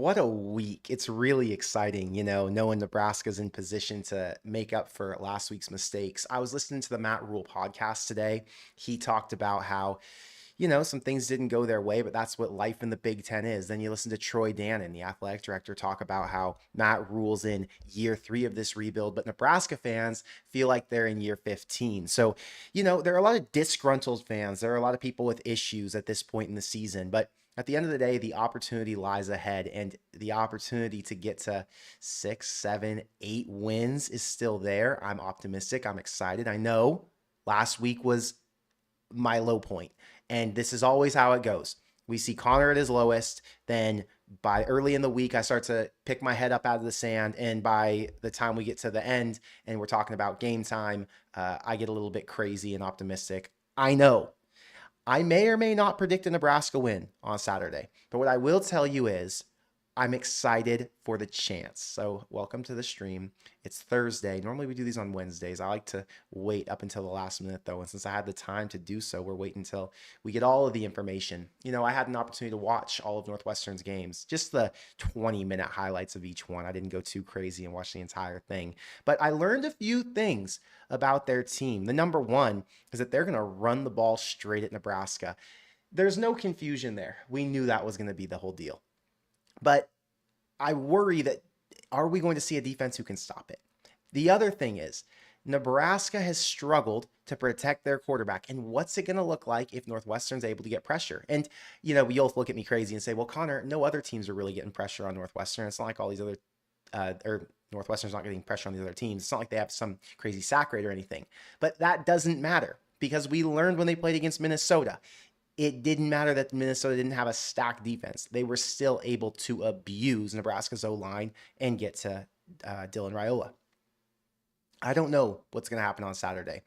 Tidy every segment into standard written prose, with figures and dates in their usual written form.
What a week. It's really exciting, knowing Nebraska's in position to make up for last week's mistakes. I was listening to the Matt Rule podcast today. He talked about how, some things didn't go their way, but that's what life in the Big Ten is. Then you listen to Troy Dannon, the athletic director, talk about how Matt Rule's in year 3 of this rebuild, but Nebraska fans feel like they're in year 15. So, there are a lot of disgruntled fans. There are a lot of people with issues at this point in the season, but at the end of the day, the opportunity lies ahead, and the opportunity to get to 6, 7, 8 wins is still there. I'm optimistic. I'm excited. I know last week was my low point, and this is always how it goes. We see Connor at his lowest, then by early in the week, I start to pick my head up out of the sand, and by the time we get to the end and we're talking about game time, I get a little bit crazy and optimistic. I know I may or may not predict a Nebraska win on Saturday, but what I will tell you is I'm excited for the chance. So welcome to the stream. It's Thursday. Normally we do these on Wednesdays. I like to wait up until the last minute though. And since I had the time to do so, we're waiting until we get all of the information. I had an opportunity to watch all of Northwestern's games, just the 20-minute highlights of each one. I didn't go too crazy and watch the entire thing, but I learned a few things about their team. The number one is that they're going to run the ball straight at Nebraska. There's no confusion there. We knew that was going to be the whole deal. But I worry that, are we going to see a defense who can stop it? The other thing is Nebraska has struggled to protect their quarterback. And what's it going to look like if Northwestern's able to get pressure? And, you'll look at me crazy and say, well, Connor, no other teams are really getting pressure on Northwestern. It's not like all these other, or Northwestern's not getting pressure on these other teams. It's not like they have some crazy sack rate or anything. But that doesn't matter because we learned when they played against Minnesota. It didn't matter that Minnesota didn't have a stacked defense. They were still able to abuse Nebraska's O-line and get to Dylan Raiola. I don't know what's going to happen on Saturday.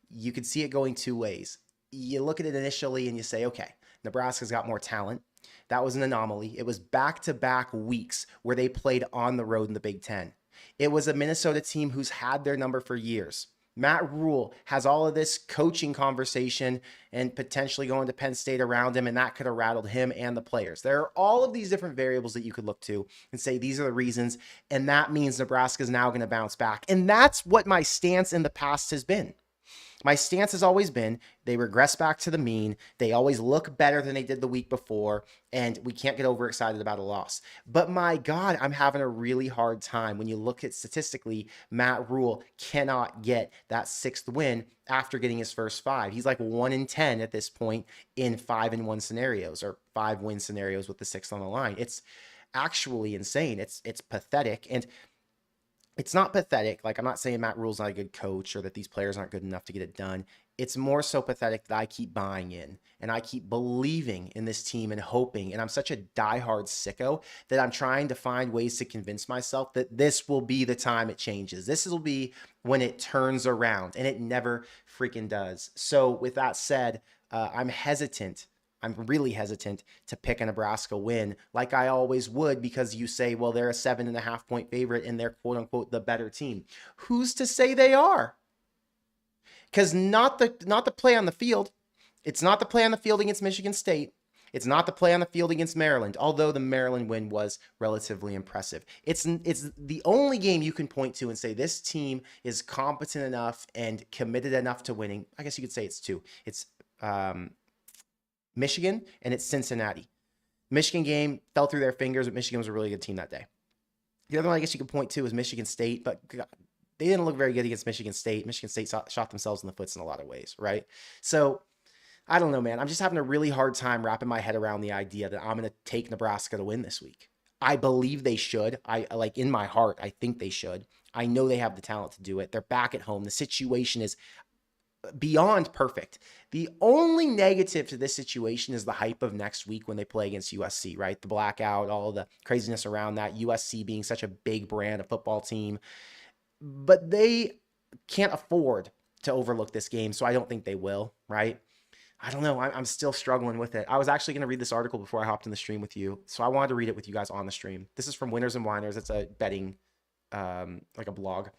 You could see it going two ways. You look at it initially and you say, okay, Nebraska's got more talent. That was an anomaly. It was back-to-back weeks where they played on the road in the Big Ten. It was a Minnesota team who's had their number for years. Matt Rule has all of this coaching conversation and potentially going to Penn State around him, and that could have rattled him and the players. There are all of these different variables that you could look to and say these are the reasons, and that means Nebraska is now going to bounce back. And that's what my stance in the past has been. My stance has always been they regress back to the mean. They always look better than they did the week before, and we can't get overexcited about a loss. But my God, I'm having a really hard time when you look at statistically, Matt Rule cannot get that 6th win after getting his first 5. He's like 1 in 10 at this point in 5-1 scenarios or 5-win scenarios with the 6th on the line. It's actually insane. It's pathetic. And it's not pathetic. Like, I'm not saying Matt Rule's not a good coach or that these players aren't good enough to get it done. It's more so pathetic that I keep buying in and I keep believing in this team and hoping. And I'm such a diehard sicko that I'm trying to find ways to convince myself that this will be the time it changes. This will be when it turns around, and it never freaking does. So with that said, I'm hesitant. I'm really hesitant to pick a Nebraska win like I always would, because you say, well, they're a 7.5-point favorite and they're quote unquote the better team. Who's to say they are? Because not the play on the field. It's not the play on the field against Michigan State. It's not the play on the field against Maryland, although the Maryland win was relatively impressive. It's the only game you can point to and say this team is competent enough and committed enough to winning. I guess you could say it's two. It's Michigan and it's Cincinnati. Michigan game fell through their fingers, but Michigan was a really good team that day. The other one I guess you could point to is Michigan State, but they didn't look very good against Michigan State. Michigan State shot themselves in the foot in a lot of ways, right? So I don't know, man. I'm just having a really hard time wrapping my head around the idea that I'm going to take Nebraska to win this week. I believe they should. I like in my heart, I think they should. I know they have the talent to do it. They're back at home. The situation is beyond perfect. The only negative to this situation is the hype of next week when they play against USC, right? The blackout, all the craziness around that, USC being such a big brand of football team. But they can't afford to overlook this game, so I don't think they will, right? I don't know. I'm still struggling with it. I was actually going to read this article before I hopped in the stream with you, so I wanted to read it with you guys on the stream. This is from Winners and Winers. It's a betting, like a blog.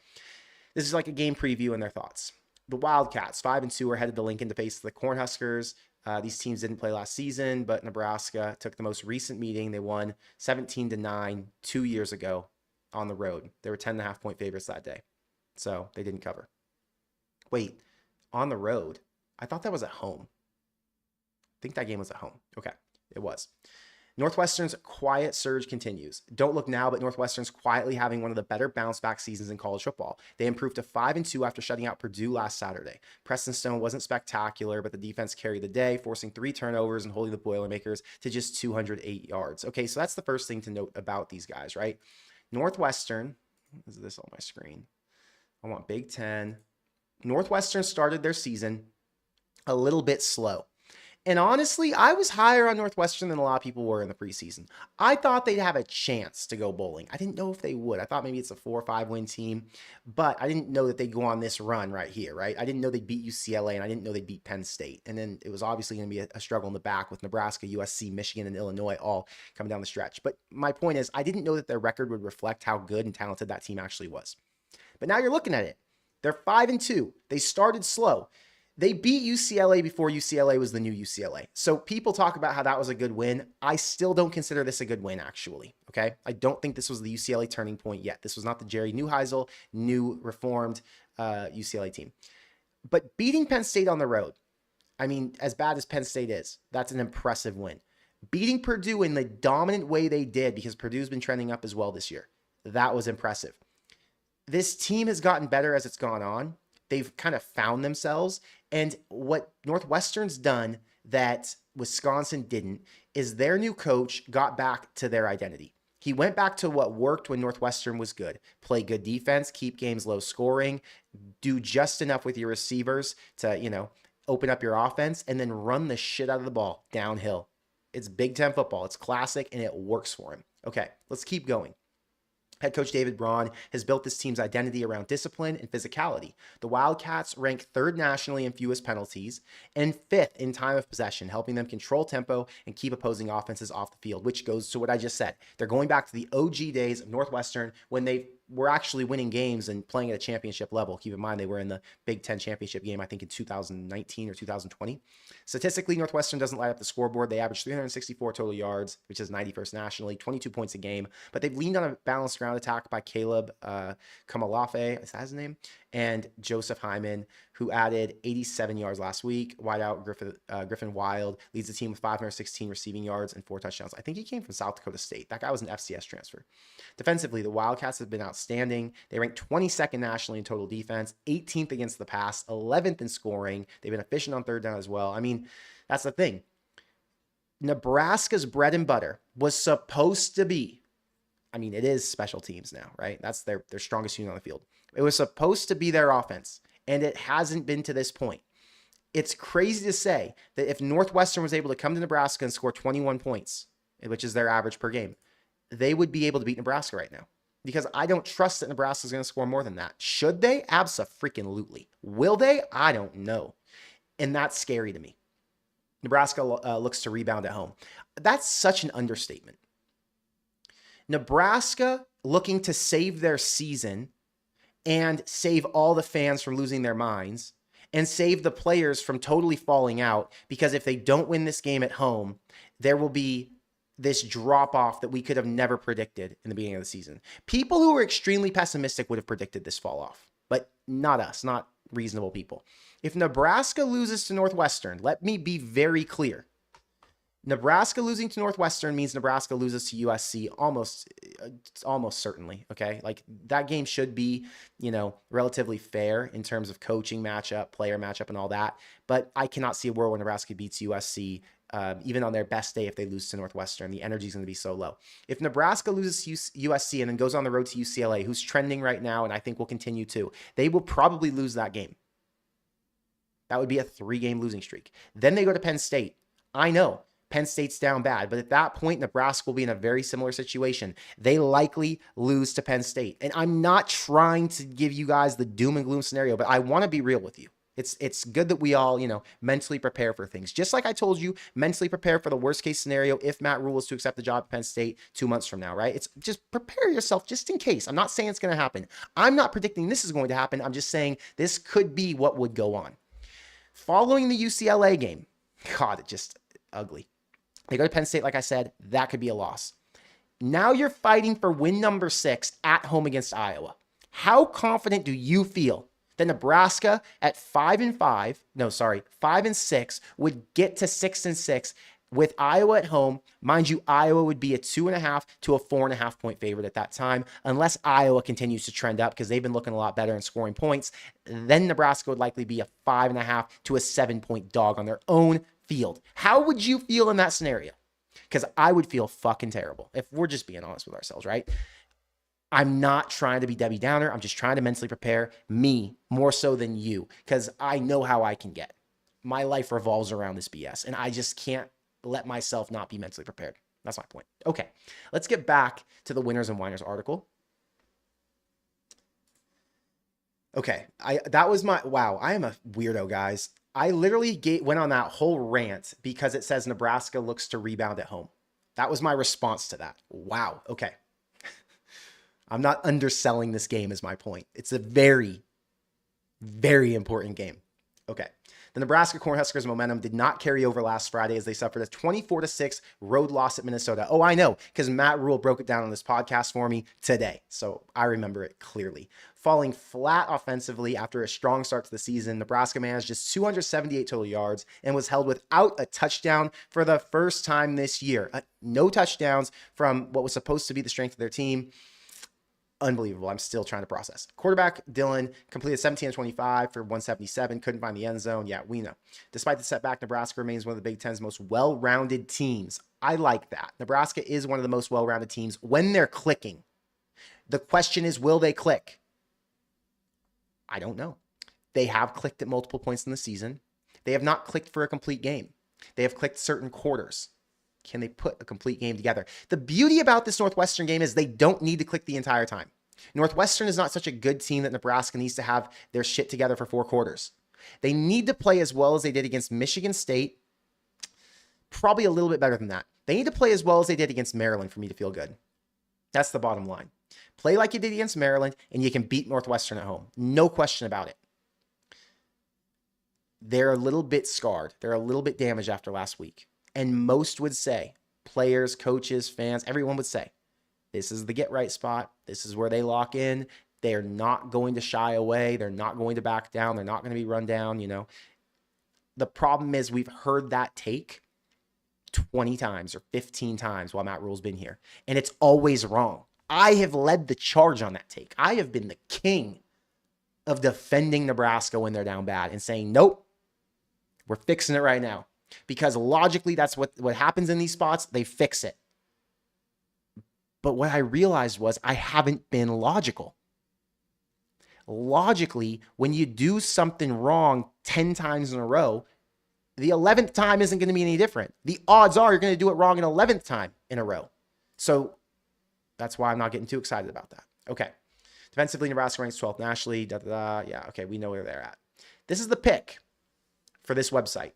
This is like a game preview and their thoughts. The Wildcats, 5-2, are headed to Lincoln to face the Cornhuskers. These teams didn't play last season, but Nebraska took the most recent meeting. They won 17-9 2 years ago on the road. They were 10.5-point favorites that day. So they didn't cover. Wait, on the road? I thought that was at home. I think that game was at home. Okay, it was. Northwestern's quiet surge continues. Don't look now, but Northwestern's quietly having one of the better bounce back seasons in college football. They improved to 5-2 after shutting out Purdue last Saturday. Preston Stone wasn't spectacular, but the defense carried the day, forcing 3 turnovers and holding the Boilermakers to just 208 yards. Okay, so that's the first thing to note about these guys, right? Northwestern, is this on my screen? I want Big Ten. Northwestern started their season a little bit slow. And honestly, I was higher on Northwestern than a lot of people were in the preseason. I thought they'd have a chance to go bowling. I didn't know if they would. I thought maybe it's a 4 or 5 win team, but I didn't know that they'd go on this run right here, right? I didn't know they'd beat UCLA, and I didn't know they'd beat Penn State. And then it was obviously going to be a struggle in the back with Nebraska, USC, Michigan, and Illinois all coming down the stretch. But my point is, I didn't know that their record would reflect how good and talented that team actually was. But now you're looking at it. They're 5-2. They started slow. They beat UCLA before UCLA was the new UCLA. So people talk about how that was a good win. I still don't consider this a good win, actually. Okay. I don't think this was the UCLA turning point yet. This was not the Jerry Neuheisel, new reformed UCLA team. But beating Penn State on the road, I mean, as bad as Penn State is, that's an impressive win. Beating Purdue in the dominant way they did, because Purdue's been trending up as well this year, that was impressive. This team has gotten better as it's gone on. They've kind of found themselves. And what Northwestern's done that Wisconsin didn't is their new coach got back to their identity. He went back to what worked when Northwestern was good. Play good defense, keep games low scoring, do just enough with your receivers to, open up your offense, and then run the shit out of the ball downhill. It's Big Ten football. It's classic, and it works for him. Okay, let's keep going. Head coach David Braun has built this team's identity around discipline and physicality. The Wildcats rank 3rd nationally in fewest penalties and 5th in time of possession, helping them control tempo and keep opposing offenses off the field, which goes to what I just said. They're going back to the OG days of Northwestern when they were actually winning games and playing at a championship level. Keep in mind, they were in the Big Ten championship game, I think in 2019 or 2020. Statistically, Northwestern doesn't light up the scoreboard. They average 364 total yards, which is 91st nationally, 22 points a game. But they've leaned on a balanced ground attack by Caleb Kamalafe, is that his name? And Joseph Hyman, who added 87 yards last week. Wideout Griffin Wild leads the team with 516 receiving yards and 4 touchdowns. I think he came from South Dakota State. That guy was an FCS transfer. Defensively, the Wildcats have been outstanding. They rank 22nd nationally in total defense, 18th against the pass, 11th in scoring. They've been efficient on 3rd down as well. I mean, that's the thing. Nebraska's bread and butter was supposed to be, it is special teams now, right? That's their strongest unit on the field. It was supposed to be their offense, and it hasn't been to this point. It's crazy to say that if Northwestern was able to come to Nebraska and score 21 points, which is their average per game, they would be able to beat Nebraska right now. Because I don't trust that Nebraska is going to score more than that. Should they? Abso-freaking-lutely. Will they? I don't know. And that's scary to me. Nebraska looks to rebound at home. That's such an understatement. Nebraska looking to save their season and save all the fans from losing their minds and save the players from totally falling out, because if they don't win this game at home, there will be this drop-off that we could have never predicted in the beginning of the season. People who were extremely pessimistic would have predicted this fall off, but not us, not reasonable people. If Nebraska loses to Northwestern, let me be very clear. Nebraska losing to Northwestern means Nebraska loses to USC almost certainly, okay? Like, that game should be, relatively fair in terms of coaching matchup, player matchup, and all that. But I cannot see a world where Nebraska beats USC, even on their best day if they lose to Northwestern. The energy is going to be so low. If Nebraska loses to USC and then goes on the road to UCLA, who's trending right now and I think will continue to, they will probably lose that game. That would be a 3-game losing streak. Then they go to Penn State. I know Penn State's down bad, but at that point, Nebraska will be in a very similar situation. They likely lose to Penn State. And I'm not trying to give you guys the doom and gloom scenario, but I want to be real with you. It's good that we all, mentally prepare for things. Just like I told you, mentally prepare for the worst case scenario if Matt Rhule is to accept the job at Penn State 2 months from now, right? It's just prepare yourself just in case. I'm not saying it's going to happen. I'm not predicting this is going to happen. I'm just saying this could be what would go on. Following the UCLA game, God, it just ugly. They go to Penn State, like I said, that could be a loss. Now you're fighting for win number 6 at home against Iowa. How confident do you feel that Nebraska at 5-6 would get to 6-6 with Iowa at home? Mind you, Iowa would be a 2.5 to a 4.5 point favorite at that time, unless Iowa continues to trend up because they've been looking a lot better in scoring points. Then Nebraska would likely be a 5.5 to a 7 point dog on their own field. How would you feel in that scenario? Because I would feel fucking terrible if we're just being honest with ourselves, right? I'm not trying to be Debbie Downer. I'm just trying to mentally prepare me more so than you because I know how I can get. My life revolves around this BS, and I just can't let myself not be mentally prepared. That's my point. Okay, let's get back to the Winners and Whiners article. Okay, that was my, wow, I am a weirdo, guys. I literally went on that whole rant because it says Nebraska looks to rebound at home. That was my response to that. Wow, okay. I'm not underselling this game is my point. It's a very, very important game. Okay. The Nebraska Cornhuskers momentum did not carry over last Friday as they suffered a 24-6 road loss at Minnesota. Oh, I know, because Matt Rule broke it down on this podcast for me today, so I remember it clearly. Falling flat offensively after a strong start to the season, Nebraska managed just 278 total yards and was held without a touchdown for the first time this year. No touchdowns from what was supposed to be the strength of their team. Unbelievable. I'm still trying to process. Quarterback Dylan completed 17 of 25 for 177. Couldn't find the end zone. Yeah, we know. Despite the setback, Nebraska remains one of the Big Ten's most well-rounded teams. I like that. Nebraska is one of the most well-rounded teams when they're clicking. The question is, will they click? I don't know. They have clicked at multiple points in the season. They have not clicked for a complete game. They have clicked certain quarters. Can they put a complete game together? The beauty about this Northwestern game is they don't need to click the entire time. Northwestern is not such a good team that Nebraska needs to have their shit together for 4 quarters. They need to play as well as they did against Michigan State. Probably a little bit better than that. They need to play as well as they did against Maryland for me to feel good. That's the bottom line. Play like you did against Maryland, and you can beat Northwestern at home. No question about it. They're a little bit scarred. They're a little bit damaged after last week. And most would say, players, coaches, fans, everyone would say, this is the get right spot. This is where they lock in. They're not going to shy away. They're not going to back down. They're not going to be run down, you know. The problem is we've heard that take 20 times or 15 times while Matt Rule's been here. And it's always wrong. I have led the charge on that take. I have been the king of defending Nebraska when they're down bad and saying, nope, we're fixing it right now. Because logically, that's what happens in these spots. They fix it. But what I realized was I haven't been logical. Logically, when you do something wrong 10 times in a row, the 11th time isn't going to be any different. The odds are you're going to do it wrong an 11th time in a row. So that's why I'm not getting too excited about that. Okay. Defensively, Nebraska ranks 12th nationally. Yeah, okay, we know where they're at. This is the pick for this website.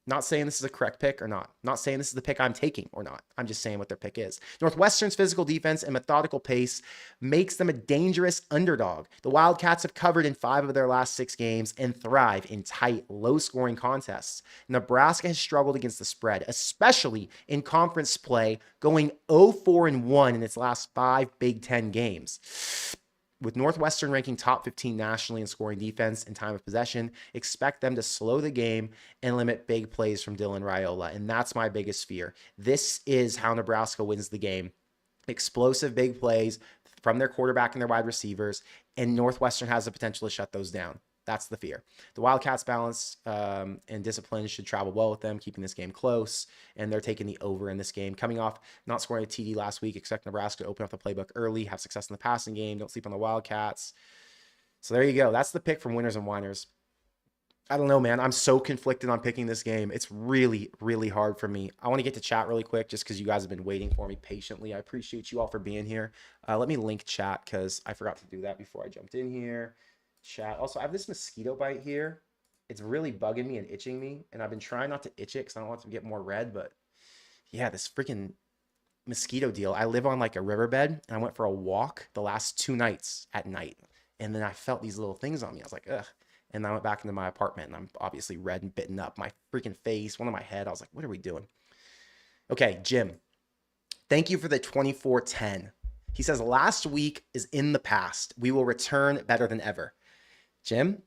Not saying this is a correct pick or not. Not saying this is the pick I'm taking or not. I'm just saying what their pick is. Northwestern's physical defense and methodical pace makes them a dangerous underdog. The Wildcats have covered in 5 of their last 6 games and thrive in tight, low-scoring contests. Nebraska has struggled against the spread, especially in conference play, going 0-4-1 in its last 5 Big Ten games. With Northwestern ranking top 15 nationally in scoring defense and time of possession, expect them to slow the game and limit big plays from Dylan Raiola. And that's my biggest fear. This is how Nebraska wins the game. Explosive big plays from their quarterback and their wide receivers, and Northwestern has the potential to shut those down. That's the fear. The Wildcats' balance and discipline should travel well with them, keeping this game close, and they're taking the over in this game. Coming off not scoring a TD last week, expect Nebraska to open up the playbook early, have success in the passing game, don't sleep on the Wildcats. So there you go. That's the pick from Winners and Whiners. I don't know, man. I'm so conflicted on picking this game. It's really, really hard for me. I want to get to chat really quick just because you guys have been waiting for me patiently. I appreciate you all for being here. Let me link chat because I forgot to do that before I jumped in here. Chat. Also, I have this mosquito bite here. It's really bugging me and itching me, and I've been trying not to itch it because I don't want it to get more red, but yeah, this freaking mosquito deal. I live on like a riverbed, and I went for a walk the last 2 nights at night, and then I felt these little things on me. I was like, ugh. And I went back into my apartment and I'm obviously red and bitten up. My freaking face, one of my head. I was like, what are we doing? Okay, Jim, thank you for the 2410. He says, last week is in the past. We will return better than ever. Jim,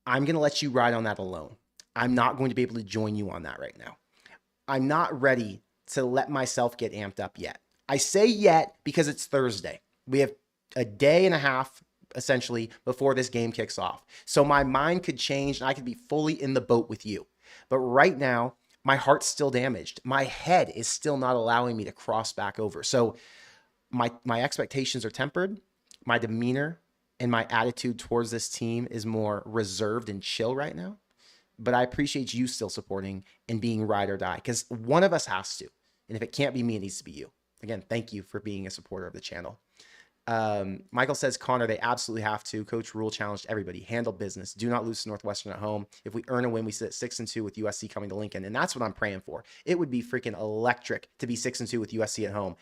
I'm going to let you ride on that alone. I'm not going to be able to join you on that right now. I'm not ready to let myself get amped up yet. I say yet because it's Thursday. We have a day and a half essentially before this game kicks off. So my mind could change and I could be fully in the boat with you. But right now, my heart's still damaged. My head is still not allowing me to cross back over. So my expectations are tempered. My demeanor and my attitude towards this team is more reserved and chill right now. But I appreciate you still supporting and being ride or die, because one of us has to. And if it can't be me, it needs to be you. Again, thank you for being a supporter of the channel. Michael says, Connor, they absolutely have to. Coach Rule challenged everybody. Handle business. Do not lose to Northwestern at home. If we earn a win, we sit at 6-2 with USC coming to Lincoln. And that's what I'm praying for. It would be freaking electric to be 6-2 with USC at home.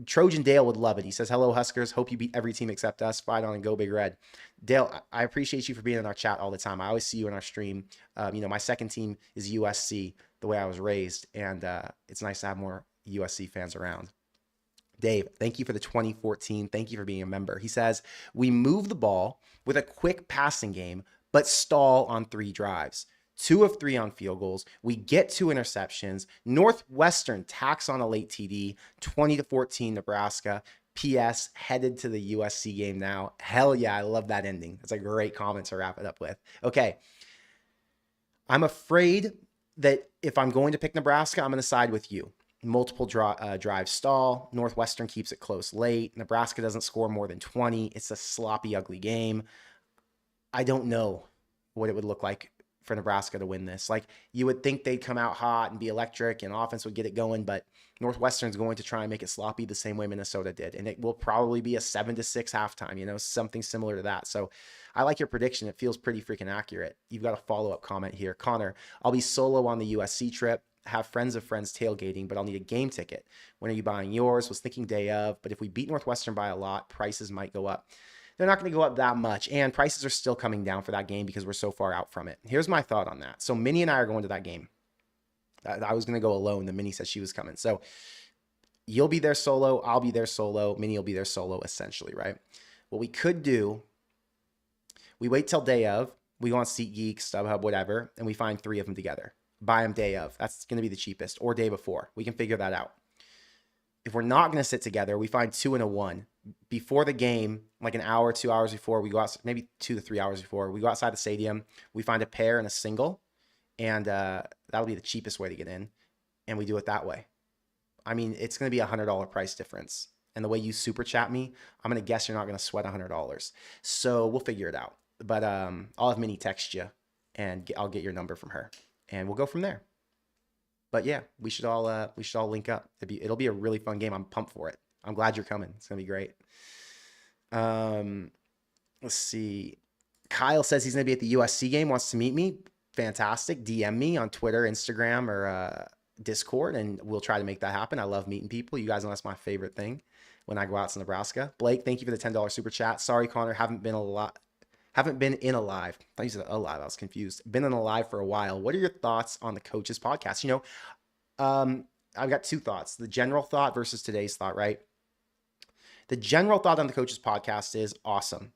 Trojan Dale would love it. He says, hello, Huskers. Hope you beat every team except us. Fight on and go Big Red. Dale, I appreciate you for being in our chat all the time. I always see you in our stream. My second team is USC, the way I was raised. And it's nice to have more USC fans around. Dave, thank you for the 2014. Thank you for being a member. He says, we move the ball with a quick passing game, but stall on 3 drives. 2 of 3 on field goals. We get 2 interceptions. Northwestern tacks on a late TD, 20-14 Nebraska. P.S. headed to the USC game now. Hell yeah, I love that ending. That's a great comment to wrap it up with. Okay. I'm afraid that if I'm going to pick Nebraska, I'm going to side with you. Multiple drive stall. Northwestern keeps it close late. Nebraska doesn't score more than 20. It's a sloppy, ugly game. I don't know what it would look like for Nebraska to win this. Like, you would think they'd come out hot and be electric and offense would get it going, but Northwestern's going to try and make it sloppy the same way Minnesota did. And it will probably be a 7-6 halftime, something similar to that. So I like your prediction. It feels pretty freaking accurate. You've got a follow-up comment here. Connor, I'll be solo on the USC trip. Have friends of friends tailgating, but I'll need a game ticket. When are you buying yours? Was thinking day of, but if we beat Northwestern by a lot, prices might go up. They're not going to go up that much, and prices are still coming down for that game because we're so far out from it. Here's my thought on that. So Minnie and I are going to that game. I was going to go alone. The Minnie said she was coming. So you'll be there solo. I'll be there solo. Minnie will be there solo, essentially, right? What we could do, we wait till day of. We go on SeatGeek, StubHub, whatever, and we find 3 of them together. Buy them day of. That's going to be the cheapest, or day before. We can figure that out. If we're not going to sit together, we find 2 and a 1 before the game, like an hour, 2 hours before. We go out, maybe 2 to 3 hours before. We go outside the stadium. We find a pair and a single, and that'll be the cheapest way to get in, and we do it that way. I mean, it's going to be $100 price difference, and the way you super chat me, I'm going to guess you're not going to sweat $100. So we'll figure it out. But I'll have Minnie text you, and I'll get your number from her, and we'll go from there. But yeah, we should all link up. It'll be a really fun game. I'm pumped for it. I'm glad you're coming. It's gonna be great. Let's see. Kyle says he's gonna be at the USC game. Wants to meet me. Fantastic. DM me on Twitter, Instagram, or Discord, and we'll try to make that happen. I love meeting people. You guys know that's my favorite thing when I go out to Nebraska. Blake, thank you for the $10 super chat. Sorry, Connor, haven't been in a live. I thought you said alive. I was confused. Been in a live for a while. What are your thoughts on the coaches podcast? I've got 2 thoughts. The general thought versus today's thought, right? The general thought on the coaches podcast is awesome.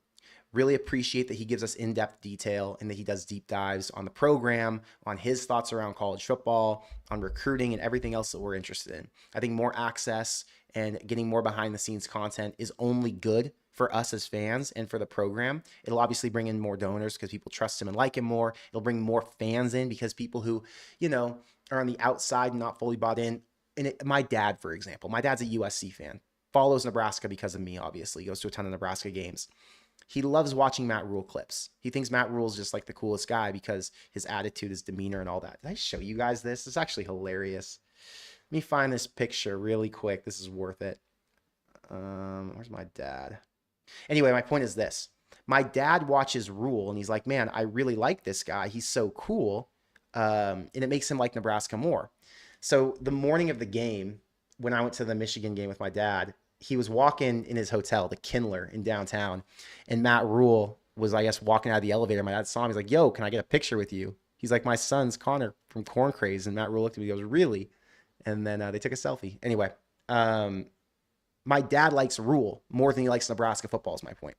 Really appreciate that he gives us in-depth detail and that he does deep dives on the program, on his thoughts around college football, on recruiting, and everything else that we're interested in. I think more access and getting more behind the scenes content is only good for us as fans and for the program. It'll obviously bring in more donors because people trust him and like him more. It'll bring more fans in because people who, are on the outside and not fully bought in. And my dad, for example, my dad's a USC fan, follows Nebraska because of me, obviously, goes to a ton of Nebraska games. He loves watching Matt Rule clips. He thinks Matt Rule's just like the coolest guy because his attitude, his demeanor, and all that. Did I show you guys this? It's actually hilarious. Let me find this picture really quick. This is worth it. Where's my dad? Anyway, my point is this. My dad watches Rule, and he's like, man, I really like this guy. He's so cool, and it makes him like Nebraska more. So the morning of the game, when I went to the Michigan game with my dad, he was walking in his hotel, the Kindler in downtown, and Matt Rule was, I guess, walking out of the elevator. My dad saw him. He's like, "Yo, can I get a picture with you?" He's like, "My son's Connor from Corn Craze." And Matt Rule looked at me. He goes, "Really?" And then they took a selfie. Anyway, um, my dad likes Rule more than he likes Nebraska football. Is my point.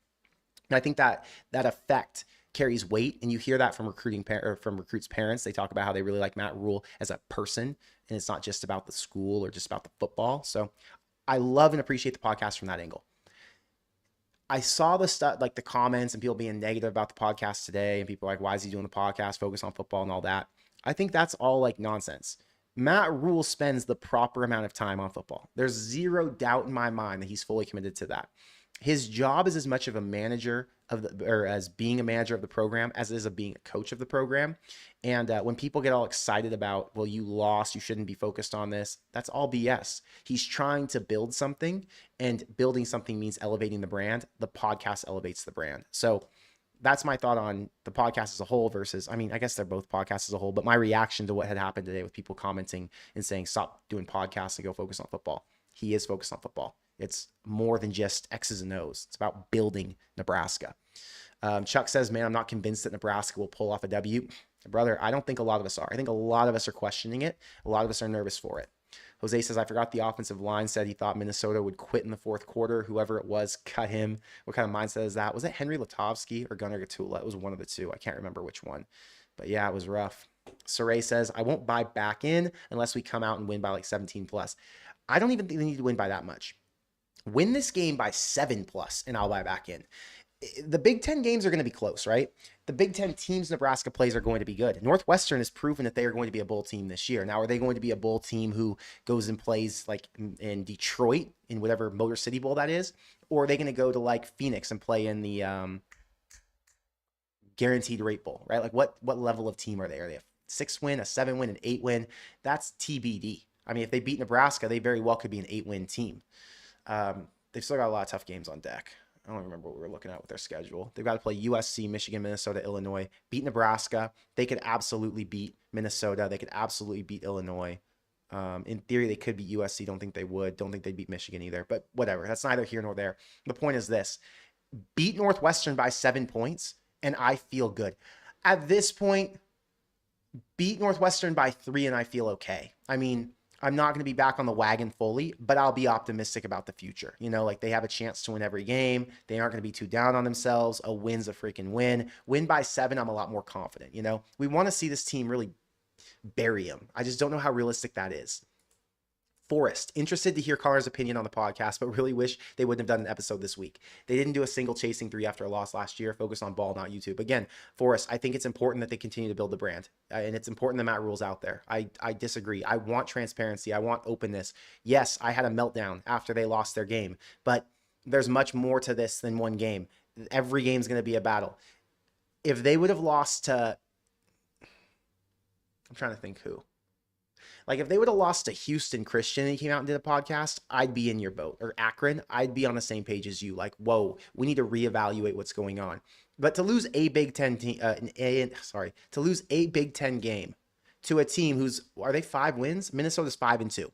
And I think that effect carries weight, and you hear that from from recruits' parents. They talk about how they really like Matt Rule as a person, and it's not just about the school or just about the football. So I love and appreciate the podcast from that angle. I saw the stuff, like the comments and people being negative about the podcast today, and people are like, "Why is he doing the podcast? Focus on football and all that." I think that's all like nonsense. Matt Rule spends the proper amount of time on football. There's zero doubt in my mind that he's fully committed to that. His job is as much of a manager of the, or as being a manager of the program as it is of being a coach of the program. And when people get all excited about, well, you lost, you shouldn't be focused on this, that's all BS. He's trying to build something, and building something means elevating the brand. The podcast elevates the brand. So that's my thought on the podcast as a whole versus, I mean, I guess they're both podcasts as a whole, but my reaction to what had happened today with people commenting and saying, stop doing podcasts and go focus on football. He is focused on football. It's more than just X's and O's. It's about building Nebraska. Chuck says, man, I'm not convinced that Nebraska will pull off a W. Brother, I don't think a lot of us are. I think a lot of us are questioning it. A lot of us are nervous for it. Jose says, I forgot the offensive line said he thought Minnesota would quit in the fourth quarter. Whoever it was, cut him. What kind of mindset is that? Was it Henry Latovsky or Gunnar Gatula? It was one of the two. I can't remember which one. But yeah, it was rough. Saray says, I won't buy back in unless we come out and win by like 17 plus. I don't even think they need to win by that much. Win this game by 7 plus, and I'll buy back in. The Big Ten games are going to be close, right? The Big Ten teams Nebraska plays are going to be good. Northwestern has proven that they are going to be a bowl team this year. Now, are they going to be a bowl team who goes and plays like in Detroit in whatever Motor City Bowl that is? Or are they going to go to like Phoenix and play in the Guaranteed Rate Bowl, right? Like what level of team are they? Are they a 6-win, a 7-win, an 8-win? That's TBD. I mean, if they beat Nebraska, they very well could be an 8-win team. They've still got a lot of tough games on deck. I don't remember what we were looking at with their schedule. They've got to play USC, Michigan, Minnesota, Illinois, beat Nebraska. They could absolutely beat Minnesota. They could absolutely beat Illinois. In theory, they could beat USC. Don't think they would. Don't think they'd beat Michigan either. But whatever. That's neither here nor there. The point is this. Beat Northwestern by 7 points, and I feel good. At this point, beat Northwestern by 3, and I feel okay. I mean, I'm not going to be back on the wagon fully, but I'll be optimistic about the future. You know, like they have a chance to win every game. They aren't going to be too down on themselves. A win's a freaking win. Win by 7, I'm a lot more confident. You know, we want to see this team really bury them. I just don't know how realistic that is. Forrest, interested to hear Connor's opinion on the podcast, but really wish they wouldn't have done an episode this week. They didn't do a single chasing 3 after a loss last year. Focus on ball, not YouTube. Again, Forrest, I think it's important that they continue to build the brand, and it's important that Matt Rule's out there. I disagree. I want transparency. I want openness. Yes, I had a meltdown after they lost their game, but there's much more to this than one game. Every game's going to be a battle. If they would have lost to, I'm trying to think who. Like if they would have lost to Houston Christian and he came out and did a podcast, I'd be in your boat. Or Akron, I'd be on the same page as you. Like, whoa, we need to reevaluate what's going on. But to lose a Big Ten team, to lose a Big Ten game to a team who's, are they 5 wins? Minnesota's 5-2.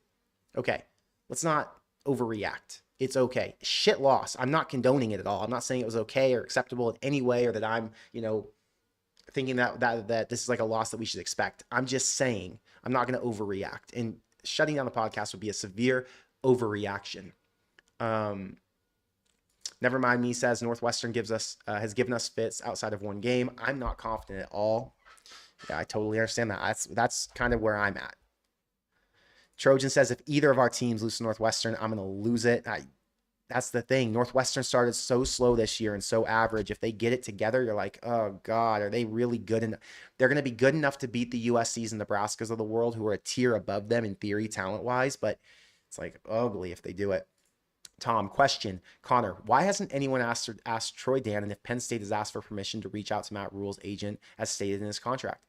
Okay, let's not overreact. It's okay. Shit loss. I'm not condoning it at all. I'm not saying it was okay or acceptable in any way, or that I'm, thinking that this is like a loss that we should expect. I'm just saying I'm not going to overreact, and shutting down the podcast would be a severe overreaction. Never mind me says Northwestern has given us fits outside of one game. I'm not confident at all. Yeah, I totally understand that. That's kind of where I'm at. Trojan says if either of our teams lose to Northwestern, I'm going to lose it. That's the thing. Northwestern started so slow this year and so average. If they get it together, you're like, oh God, are they really good enough? They're going to be good enough to beat the USCs and Nebraskas of the world, who are a tier above them in theory, talent-wise, but it's like ugly if they do it. Tom, question. Connor, why hasn't anyone asked Troy Dannon if Penn State has asked for permission to reach out to Matt Rule's agent as stated in his contract?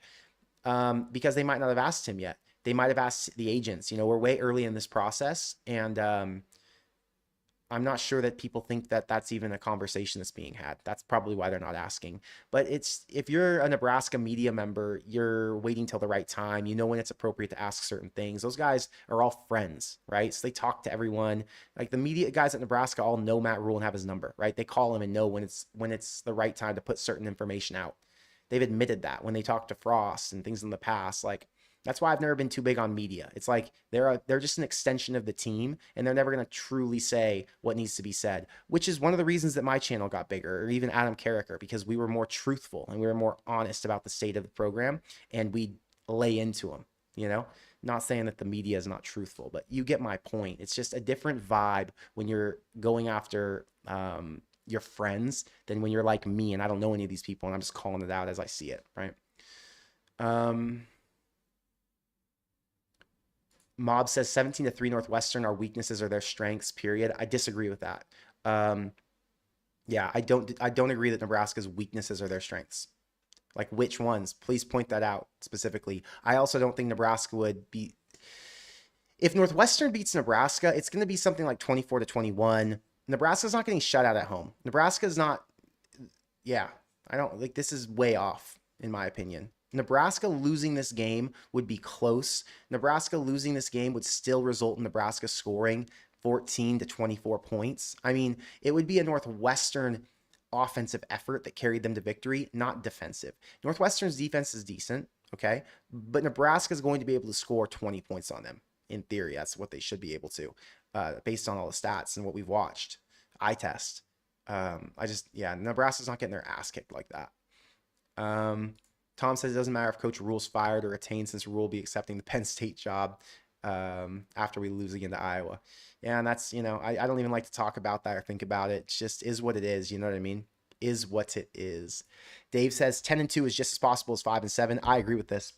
Because they might not have asked him yet. They might have asked the agents. We're way early in this process, and I'm not sure that people think that that's even a conversation that's being had. That's probably why they're not asking. But it's, if you're a Nebraska media member, you're waiting till the right time. You know when it's appropriate to ask certain things. Those guys are all friends, right? So they talk to everyone. Like the media guys at Nebraska all know Matt Rule and have his number, right? They call him and know when it's the right time to put certain information out. They've admitted that when they talk to Frost and things in the past. Like, that's why I've never been too big on media. It's like they're just an extension of the team, and they're never going to truly say what needs to be said, which is one of the reasons that my channel got bigger, or even Adam Carricker, because we were more truthful and we were more honest about the state of the program, and we lay into them, you know? Not saying that the media is not truthful, but you get my point. It's just a different vibe when you're going after your friends than when you're like me and I don't know any of these people and I'm just calling it out as I see it, right? Mob says 17-3 Northwestern, our weaknesses are their strengths, period. I disagree with that. Yeah, I don't agree that Nebraska's weaknesses are their strengths. Like, which ones? Please point that out specifically. I also don't think Nebraska would be, if Northwestern beats Nebraska, it's going to be something like 24-21. Nebraska's not getting shut out at home. Nebraska's not, yeah, I don't, like, this is way off in my opinion. Nebraska losing this game would be close. Nebraska losing this game would still result in Nebraska scoring 14-24 points. I mean, it would be a Northwestern offensive effort that carried them to victory, not defensive. Northwestern's defense is decent, okay? But Nebraska is going to be able to score 20 points on them. In theory, that's what they should be able to, based on all the stats and what we've watched. Eye test. Nebraska's not getting their ass kicked like that. Tom says it doesn't matter if Coach Rule's fired or retained, since Rule will be accepting the Penn State job after we lose again to Iowa. Yeah, and that's, I don't even like to talk about that or think about it. It just is what it is. You know what I mean? Is what it is. Dave says 10-2 is just as possible as 5-7. I agree with this.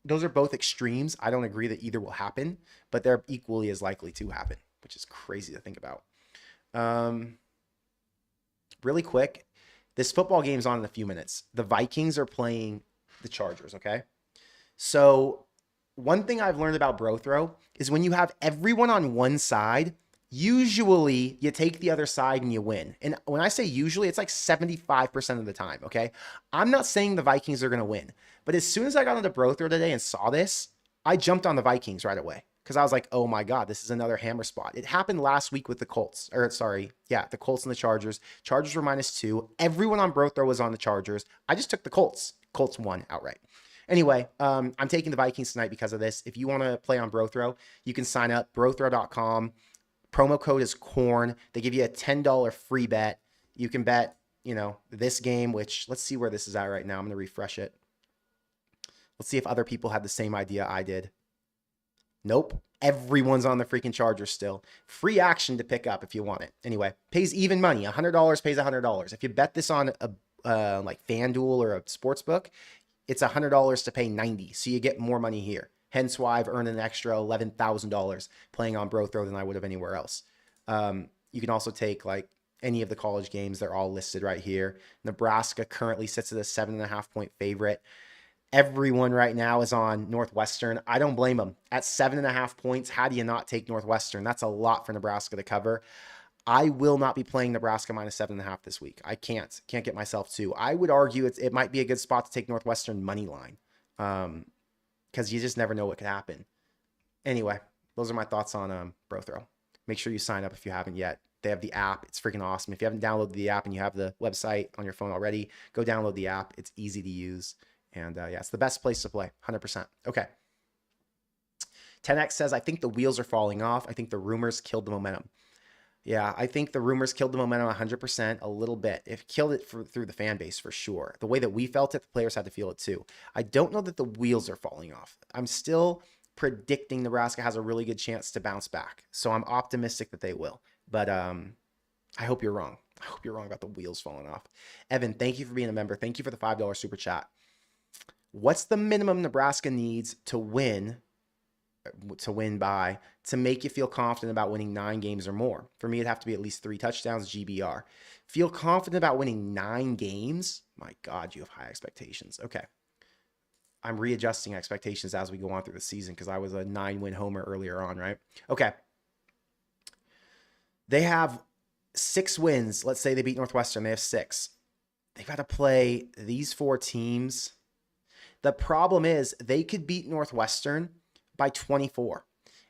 Those are both extremes. I don't agree that either will happen, but they're equally as likely to happen, which is crazy to think about. Really quick, this football game's on in a few minutes. The Vikings are playing the Chargers, okay? So one thing I've learned about bro throw is when you have everyone on one side, usually you take the other side and you win. And when I say usually, it's like 75% of the time, okay? I'm not saying the Vikings are going to win, but as soon as I got onto bro throw today and saw this, I jumped on the Vikings right away because I was like, oh my God, this is another hammer spot. It happened last week with the Colts, the Colts and the Chargers. Chargers were -2. Everyone on bro throw was on the Chargers. I just took the Colts. Colts won outright. Anyway, I'm taking the Vikings tonight because of this. If you want to play on bro throw, you can sign up, brothrow.com. Promo code is corn. They give you a $10 free bet. You can bet, this game, which let's see where this is at right now. I'm going to refresh it. Let's see if other people had the same idea I did. Nope. Everyone's on the freaking Chargers still. Free action to pick up if you want it. Anyway, pays even money. $100 pays $100. If you bet this on like FanDuel or a sports book, it's $100 to pay $90. So you get more money here. Hence why I've earned an extra $11,000 playing on bro throw than I would have anywhere else. You can also take like any of the college games. They're all listed right here. Nebraska currently sits at a 7.5-point favorite. Everyone right now is on Northwestern. I don't blame them. At 7.5 points, how do you not take Northwestern? That's a lot for Nebraska to cover. I will not be playing Nebraska -7.5 this week. I can't get myself to. I would argue it might be a good spot to take Northwestern money line, because you just never know what could happen. Anyway, those are my thoughts on bro throw. Make sure you sign up if you haven't yet. They have the app. It's freaking awesome. If you haven't downloaded the app and you have the website on your phone already, go download the app. It's easy to use. And it's the best place to play, 100%. Okay. 10X says, I think the wheels are falling off. I think the rumors killed the momentum. Yeah, I think the rumors killed the momentum 100%, a little bit. It killed it through the fan base for sure. The way that we felt it, the players had to feel it too. I don't know that the wheels are falling off. I'm still predicting Nebraska has a really good chance to bounce back. So I'm optimistic that they will. But I hope you're wrong. I hope you're wrong about the wheels falling off. Evan, thank you for being a member. Thank you for the $5 super chat. What's the minimum Nebraska needs to win by to make you feel confident about winning 9 games or more? For me, it'd have to be at least 3 touchdowns, GBR. Feel confident about winning 9 games? My God, you have high expectations. Okay. I'm readjusting expectations as we go on through the season because I was a 9-win homer earlier on, right? Okay. They have 6 wins. Let's say they beat Northwestern. They have 6. They've got to play these 4 teams. The problem is they could beat Northwestern by 24,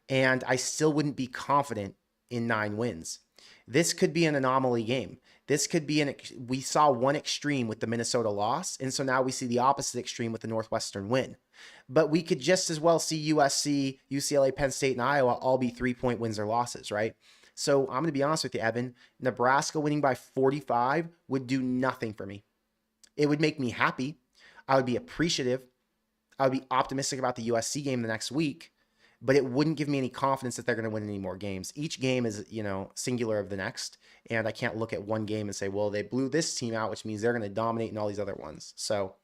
and I still wouldn't be confident in 9 wins. This could be an anomaly game. This could be we saw one extreme with the Minnesota loss, and so now we see the opposite extreme with the Northwestern win. But we could just as well see USC, UCLA, Penn State, and Iowa all be 3-point wins or losses, right? So I'm going to be honest with you, Evan. Nebraska winning by 45 would do nothing for me. It would make me happy. I would be appreciative. I would be optimistic about the USC game the next week, but it wouldn't give me any confidence that they're going to win any more games. Each game is, singular of the next, and I can't look at one game and say, well, they blew this team out, which means they're going to dominate in all these other ones. So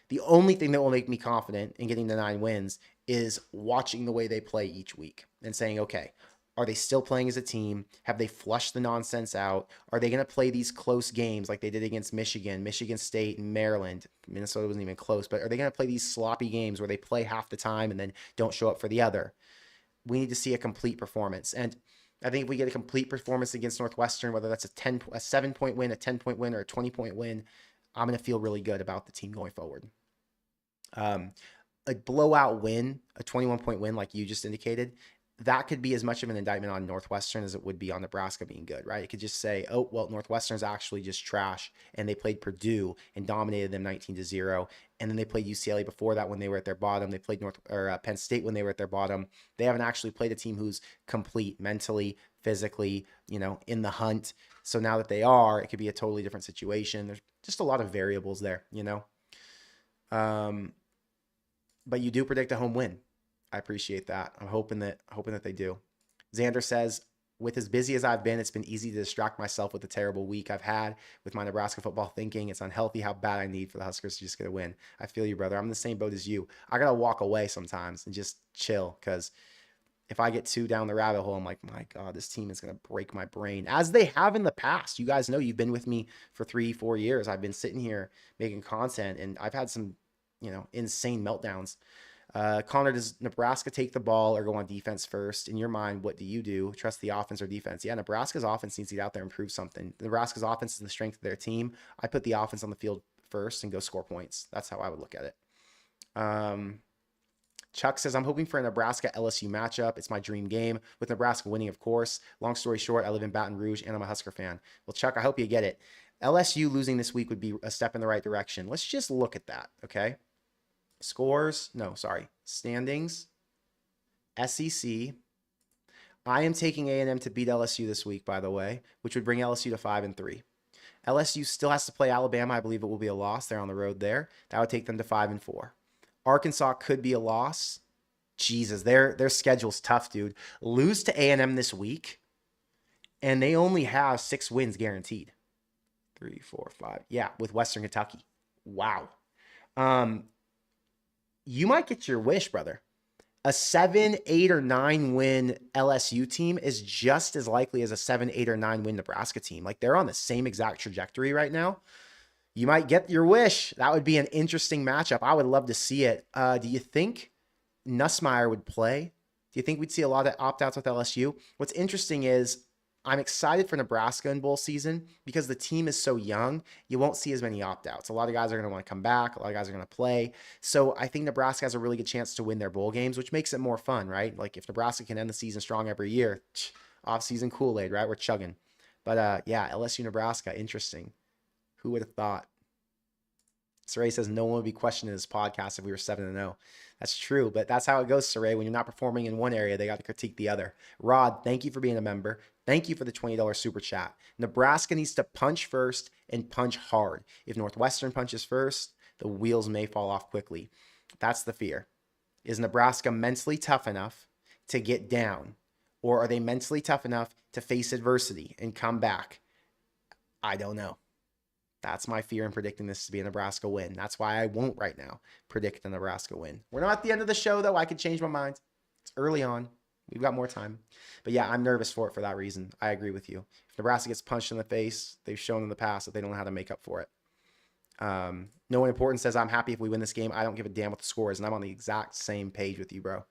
the only thing that will make me confident in getting the 9 wins is watching the way they play each week and saying, okay, are they still playing as a team? Have they flushed the nonsense out? Are they going to play these close games like they did against Michigan, Michigan State, and Maryland? Minnesota wasn't even close, but are they going to play these sloppy games where they play half the time and then don't show up for the other? We need to see a complete performance. And I think if we get a complete performance against Northwestern, whether that's a 7-point win, a 10-point win, or a 20-point win, I'm going to feel really good about the team going forward. A blowout win, a 21-point win like you just indicated, that could be as much of an indictment on Northwestern as it would be on Nebraska being good, right? It could just say, oh, well, Northwestern's actually just trash, and they played Purdue and dominated them 19-0, and then they played UCLA before that when they were at their bottom. They played Penn State when they were at their bottom. They haven't actually played a team who's complete mentally, physically, in the hunt. So now that they are, it could be a totally different situation. There's just a lot of variables there, But you do predict a home win. I appreciate that. I'm hoping that they do. Xander says, with as busy as I've been, it's been easy to distract myself with the terrible week I've had with my Nebraska football thinking. It's unhealthy how bad I need for the Huskers to just get a win. I feel you, brother. I'm in the same boat as you. I got to walk away sometimes and just chill, because if I get too down the rabbit hole, I'm like, my God, this team is going to break my brain, as they have in the past. You guys know, you've been with me for 3-4 years. I've been sitting here making content, and I've had some, insane meltdowns. Connor, does Nebraska take the ball or go on defense first? In your mind, what do you do? Trust the offense or defense? Yeah, Nebraska's offense needs to get out there and prove something. Nebraska's offense is the strength of their team. I put the offense on the field first and go score points. That's how I would look at it. Chuck says, I'm hoping for a Nebraska LSU matchup. It's my dream game, with Nebraska winning, of course. Long story short, I live in Baton Rouge and I'm a Husker fan. Well, Chuck, I hope you get it. LSU losing this week would be a step in the right direction. Let's just look at that, okay? Standings, SEC. I am taking A&M to beat LSU this week, by the way, which would bring LSU to 5-3. LSU still has to play Alabama. I believe it will be a loss. They're on the road there. That would take them to 5-4. Arkansas could be a loss. Jesus, their schedule's tough, dude. Lose to A&M this week, and they only have 6 wins guaranteed. 3, 4, 5. Yeah, with Western Kentucky. Wow. You might get your wish, brother. A 7, 8, or 9 win LSU team is just as likely as a 7, 8, or 9 win Nebraska team. Like, they're on the same exact trajectory right now. You might get your wish. That would be an interesting matchup. I would love to see it. Do you think Nussmeier would play? Do you think we'd see a lot of opt-outs with LSU? What's interesting is I'm excited for Nebraska in bowl season because the team is so young. You won't see as many opt-outs. A lot of guys are going to want to come back. A lot of guys are going to play. So I think Nebraska has a really good chance to win their bowl games, which makes it more fun, right? Like, if Nebraska can end the season strong every year, off-season Kool-Aid, right? We're chugging. But yeah, LSU, Nebraska, interesting. Who would have thought? Saray says no one would be questioning this podcast if we were 7-0. That's true, but that's how it goes, Saray. When you're not performing in one area, they got to critique the other. Rod, thank you for being a member. Thank you for the $20 super chat. Nebraska needs to punch first and punch hard. If Northwestern punches first, the wheels may fall off quickly. That's the fear. Is Nebraska mentally tough enough to get down? Or are they mentally tough enough to face adversity and come back? I don't know. That's my fear in predicting this to be a Nebraska win. That's why I won't right now predict a Nebraska win. We're not at the end of the show, though. I could change my mind. It's early on. We've got more time. But yeah, I'm nervous for it for that reason. I agree with you. If Nebraska gets punched in the face, they've shown in the past that they don't know how to make up for it. No one important says, I'm happy if we win this game. I don't give a damn what the score is. And I'm on the exact same page with you, bro.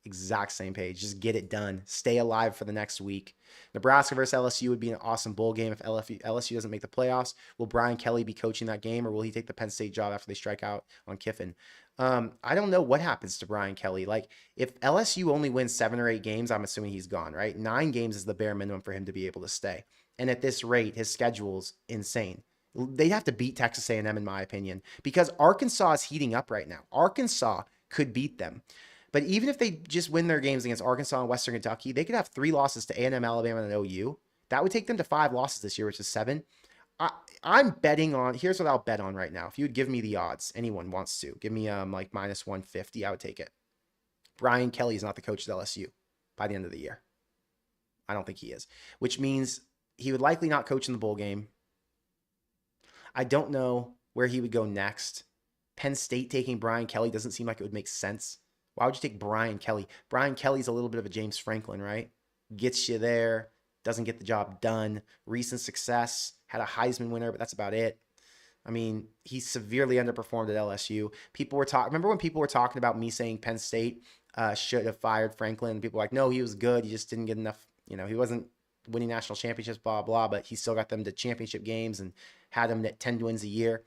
Exact same page. Just get it done. Stay alive for the next week. Nebraska versus LSU would be an awesome bowl game if LSU doesn't make the playoffs. Will Brian Kelly be coaching that game, or will he take the Penn State job after they strike out on Kiffin? I don't know what happens to Brian Kelly. Like, if LSU only wins 7 or 8 games, I'm assuming he's gone, right? 9 games is the bare minimum for him to be able to stay. And at this rate, his schedule's insane. They'd have to beat Texas A&M, in my opinion, because Arkansas is heating up right now. Arkansas could beat them. But even if they just win their games against Arkansas and Western Kentucky, they could have 3 losses to A&M, Alabama, and OU. That would take them to 5 losses this year, which is 7. I'm betting on, here's what I'll bet on right now. If you would give me the odds, anyone wants to, give me like minus 150, I would take it. Brian Kelly is not the coach at LSU by the end of the year. I don't think he is, which means he would likely not coach in the bowl game. I don't know where he would go next. Penn State taking Brian Kelly doesn't seem like it would make sense. Why would you take Brian Kelly? Brian Kelly's a little bit of a James Franklin, right? Gets you there, doesn't get the job done. Recent success, had a Heisman winner, but that's about it. I mean, he severely underperformed at LSU. Remember when people were talking about me saying Penn State should have fired Franklin? People were like, no, he was good. He just didn't get enough. He wasn't winning national championships, blah, blah, but he still got them to championship games and had them at 10 wins a year.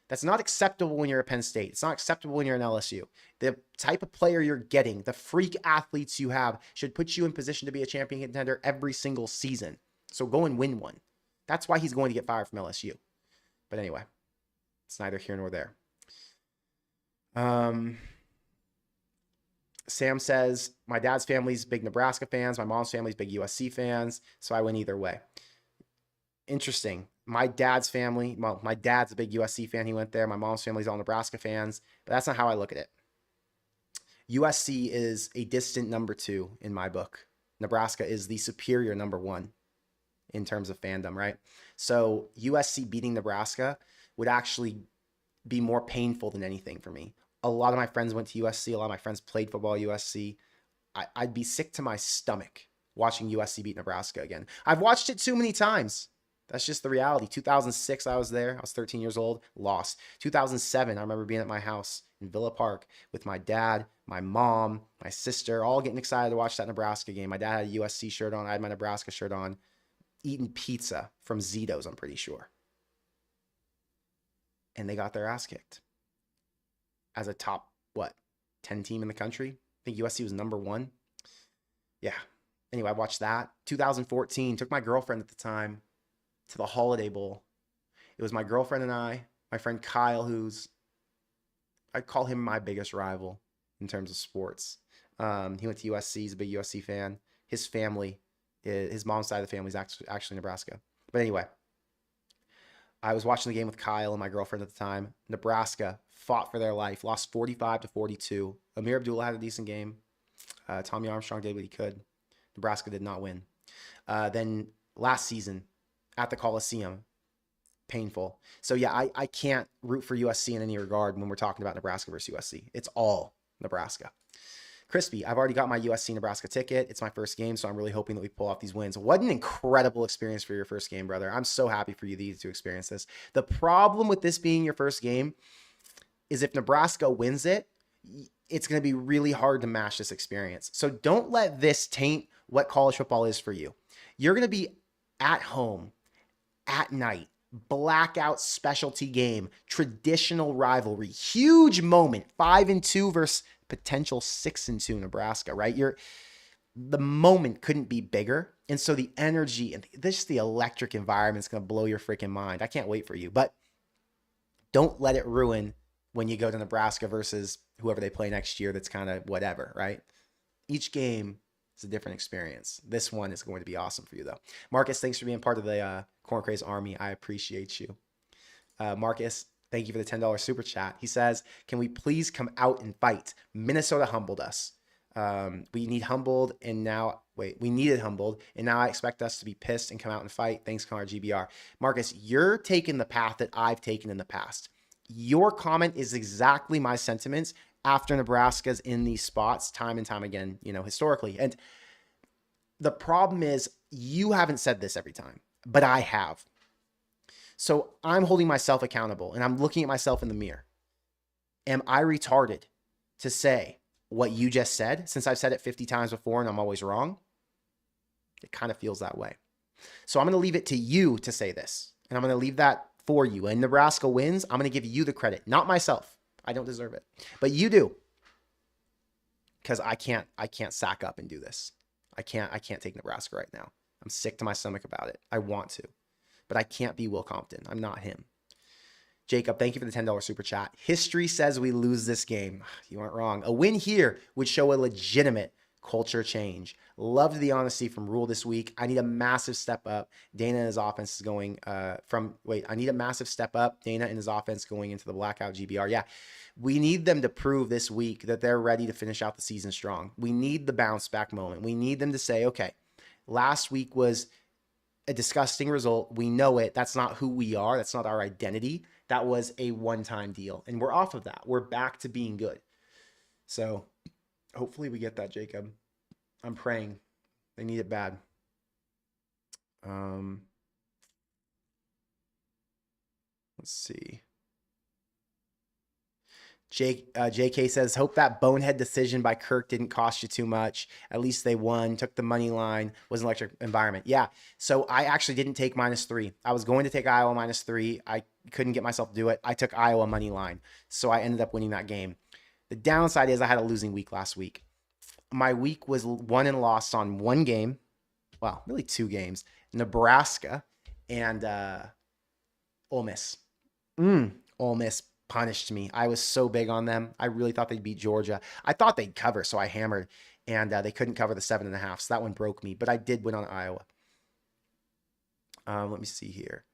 That's not acceptable when you're at Penn State. It's not acceptable when you're in LSU. The type of player you're getting, the freak athletes you have, should put you in position to be a champion contender every single season. So go and win one. That's why he's going to get fired from LSU. But anyway, it's neither here nor there. Sam says, my dad's family's big Nebraska fans. My mom's family's big USC fans. So I win either way. Interesting. My dad's family, well, my dad's a big USC fan. He went there. My mom's family's all Nebraska fans. But that's not how I look at it. USC is a distant number 2 in my book. Nebraska is the superior number 1 in terms of fandom, right? So USC beating Nebraska would actually be more painful than anything for me. A lot of my friends went to USC. A lot of my friends played football at USC. I'd be sick to my stomach watching USC beat Nebraska again. I've watched it too many times. That's just the reality. 2006, I was there. I was 13 years old, lost. 2007, I remember being at my house in Villa Park with my dad, my mom, my sister, all getting excited to watch that Nebraska game. My dad had a USC shirt on. I had my Nebraska shirt on, eating pizza from Zito's, I'm pretty sure. And they got their ass kicked. As a top, 10 team in the country? I think USC was number 1. Yeah. Anyway, I watched that. 2014, took my girlfriend at the time to the Holiday Bowl. It was my girlfriend and I, my friend Kyle, I'd call him my biggest rival in terms of sports. He went to USC. He's a big USC fan. His family, his mom's side of the family is actually Nebraska. But anyway, I was watching the game with Kyle and my girlfriend at the time. Nebraska fought for their life, lost 45-42. Amir Abdullah had a decent game. Tommy Armstrong did what he could. Nebraska did not win. Then last season at the Coliseum, painful. So yeah, I can't root for USC in any regard when we're talking about Nebraska versus USC. It's all Nebraska. Crispy, I've already got my USC Nebraska ticket. It's my first game, so I'm really hoping that we pull off these wins. What an incredible experience for your first game, brother. I'm so happy for you to experience this. The problem with this being your first game is if Nebraska wins it, it's going to be really hard to match this experience. So don't let this taint what college football is for you. You're going to be at home at night, blackout specialty game, traditional rivalry, huge moment, 5-2 versus potential 6-2 Nebraska, right? The moment couldn't be bigger. And so the energy and the electric environment is going to blow your freaking mind. I can't wait for you, but don't let it ruin when you go to Nebraska versus whoever they play next year. That's kind of whatever, right? Each game is a different experience. This one is going to be awesome for you though. Marcus, thanks for being part of the Corn Craze Army. I appreciate you. Marcus, thank you for the $10 super chat. He says, can we please come out and fight? Minnesota humbled us. We needed humbled, and now I expect us to be pissed and come out and fight. Thanks, Connor GBR. Marcus, you're taking the path that I've taken in the past. Your comment is exactly my sentiments after Nebraska's in these spots time and time again, historically. And the problem is you haven't said this every time, but I have. So I'm holding myself accountable and I'm looking at myself in the mirror. Am I retarded to say what you just said, since I've said it 50 times before and I'm always wrong, it kind of feels that way. So I'm going to leave it to you to say this, and I'm going to leave that for you. And Nebraska wins, I'm going to give you the credit, not myself. I don't deserve it, but you do, because I can't sack up and do this. I can't take Nebraska right now. I'm sick to my stomach about it. I want to, but I can't be Will Compton. I'm not him. Jacob, thank you for the $10 super chat. History says we lose this game. You weren't wrong. A win here would show a legitimate culture change. Loved the honesty from Rule this week. I need a massive step up. Dana and his offense is going I need a massive step up. Dana and his offense going into the blackout GBR. Yeah, we need them to prove this week that they're ready to finish out the season strong. We need the bounce back moment. We need them to say, okay, last week was a disgusting result. We know it. That's not who we are. That's not our identity. That was a one-time deal. And we're off of that. We're back to being good. So hopefully we get that, Jacob. I'm praying. They need it bad. Let's see. JK says, hope that bonehead decision by Kirk didn't cost you too much. At least they won, took the money line, was an electric environment. Yeah, so I actually didn't take -3. I was going to take Iowa -3. I couldn't get myself to do it. I took Iowa money line, so I ended up winning that game. The downside is I had a losing week last week. My week was won and lost on one game. Well, really 2 games. Nebraska and Ole Miss. Ole Miss punished me. I was so big on them. I really thought they'd beat Georgia. I thought they'd cover, so I hammered, and they couldn't cover the 7.5. So that one broke me, but I did win on Iowa. Let me see here.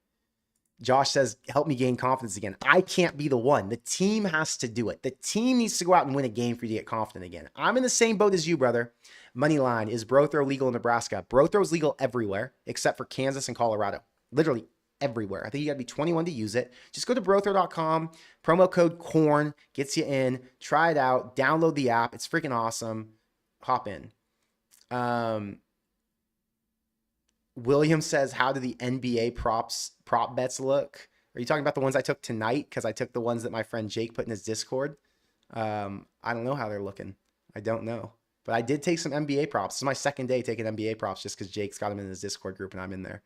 Josh says, help me gain confidence again. I can't be the one. The team has to do it. The team needs to go out and win a game for you to get confident again. I'm in the same boat as you, brother. Money line, is bro throw legal in Nebraska? Bro throw's legal everywhere except for Kansas and Colorado. Literally everywhere. I think you got to be 21 to use it. Just go to brothrow.com. Promo code CORN gets you in. Try it out. Download the app. It's freaking awesome. Hop in. William says, how do the NBA prop bets look? Are you talking about the ones I took tonight? Because I took the ones that my friend Jake put in his Discord. I don't know how they're looking. I don't know. But I did take some NBA props. This is my second day taking NBA props just because Jake's got them in his Discord group and I'm in there.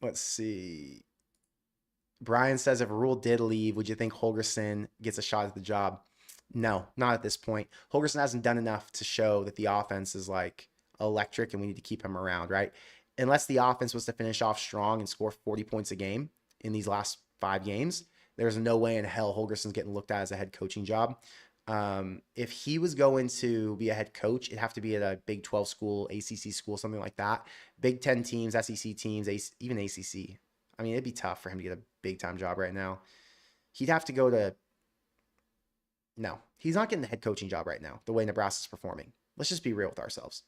Let's see. Brian says, if Rule did leave, would you think Holgerson gets a shot at the job? No, not at this point. Holgerson hasn't done enough to show that the offense is like electric and we need to keep him around, right? Unless the offense was to finish off strong and score 40 points a game in these last 5 games, there's no way in hell Holgerson's getting looked at as a head coaching job. If he was going to be a head coach, it'd have to be at a Big 12 school, ACC school, something like that. Big 10 teams, SEC teams, even ACC. I mean, it'd be tough for him to get a big-time job right now. He'd have to go to... No, he's not getting the head coaching job right now, the way Nebraska's performing. Let's just be real with ourselves.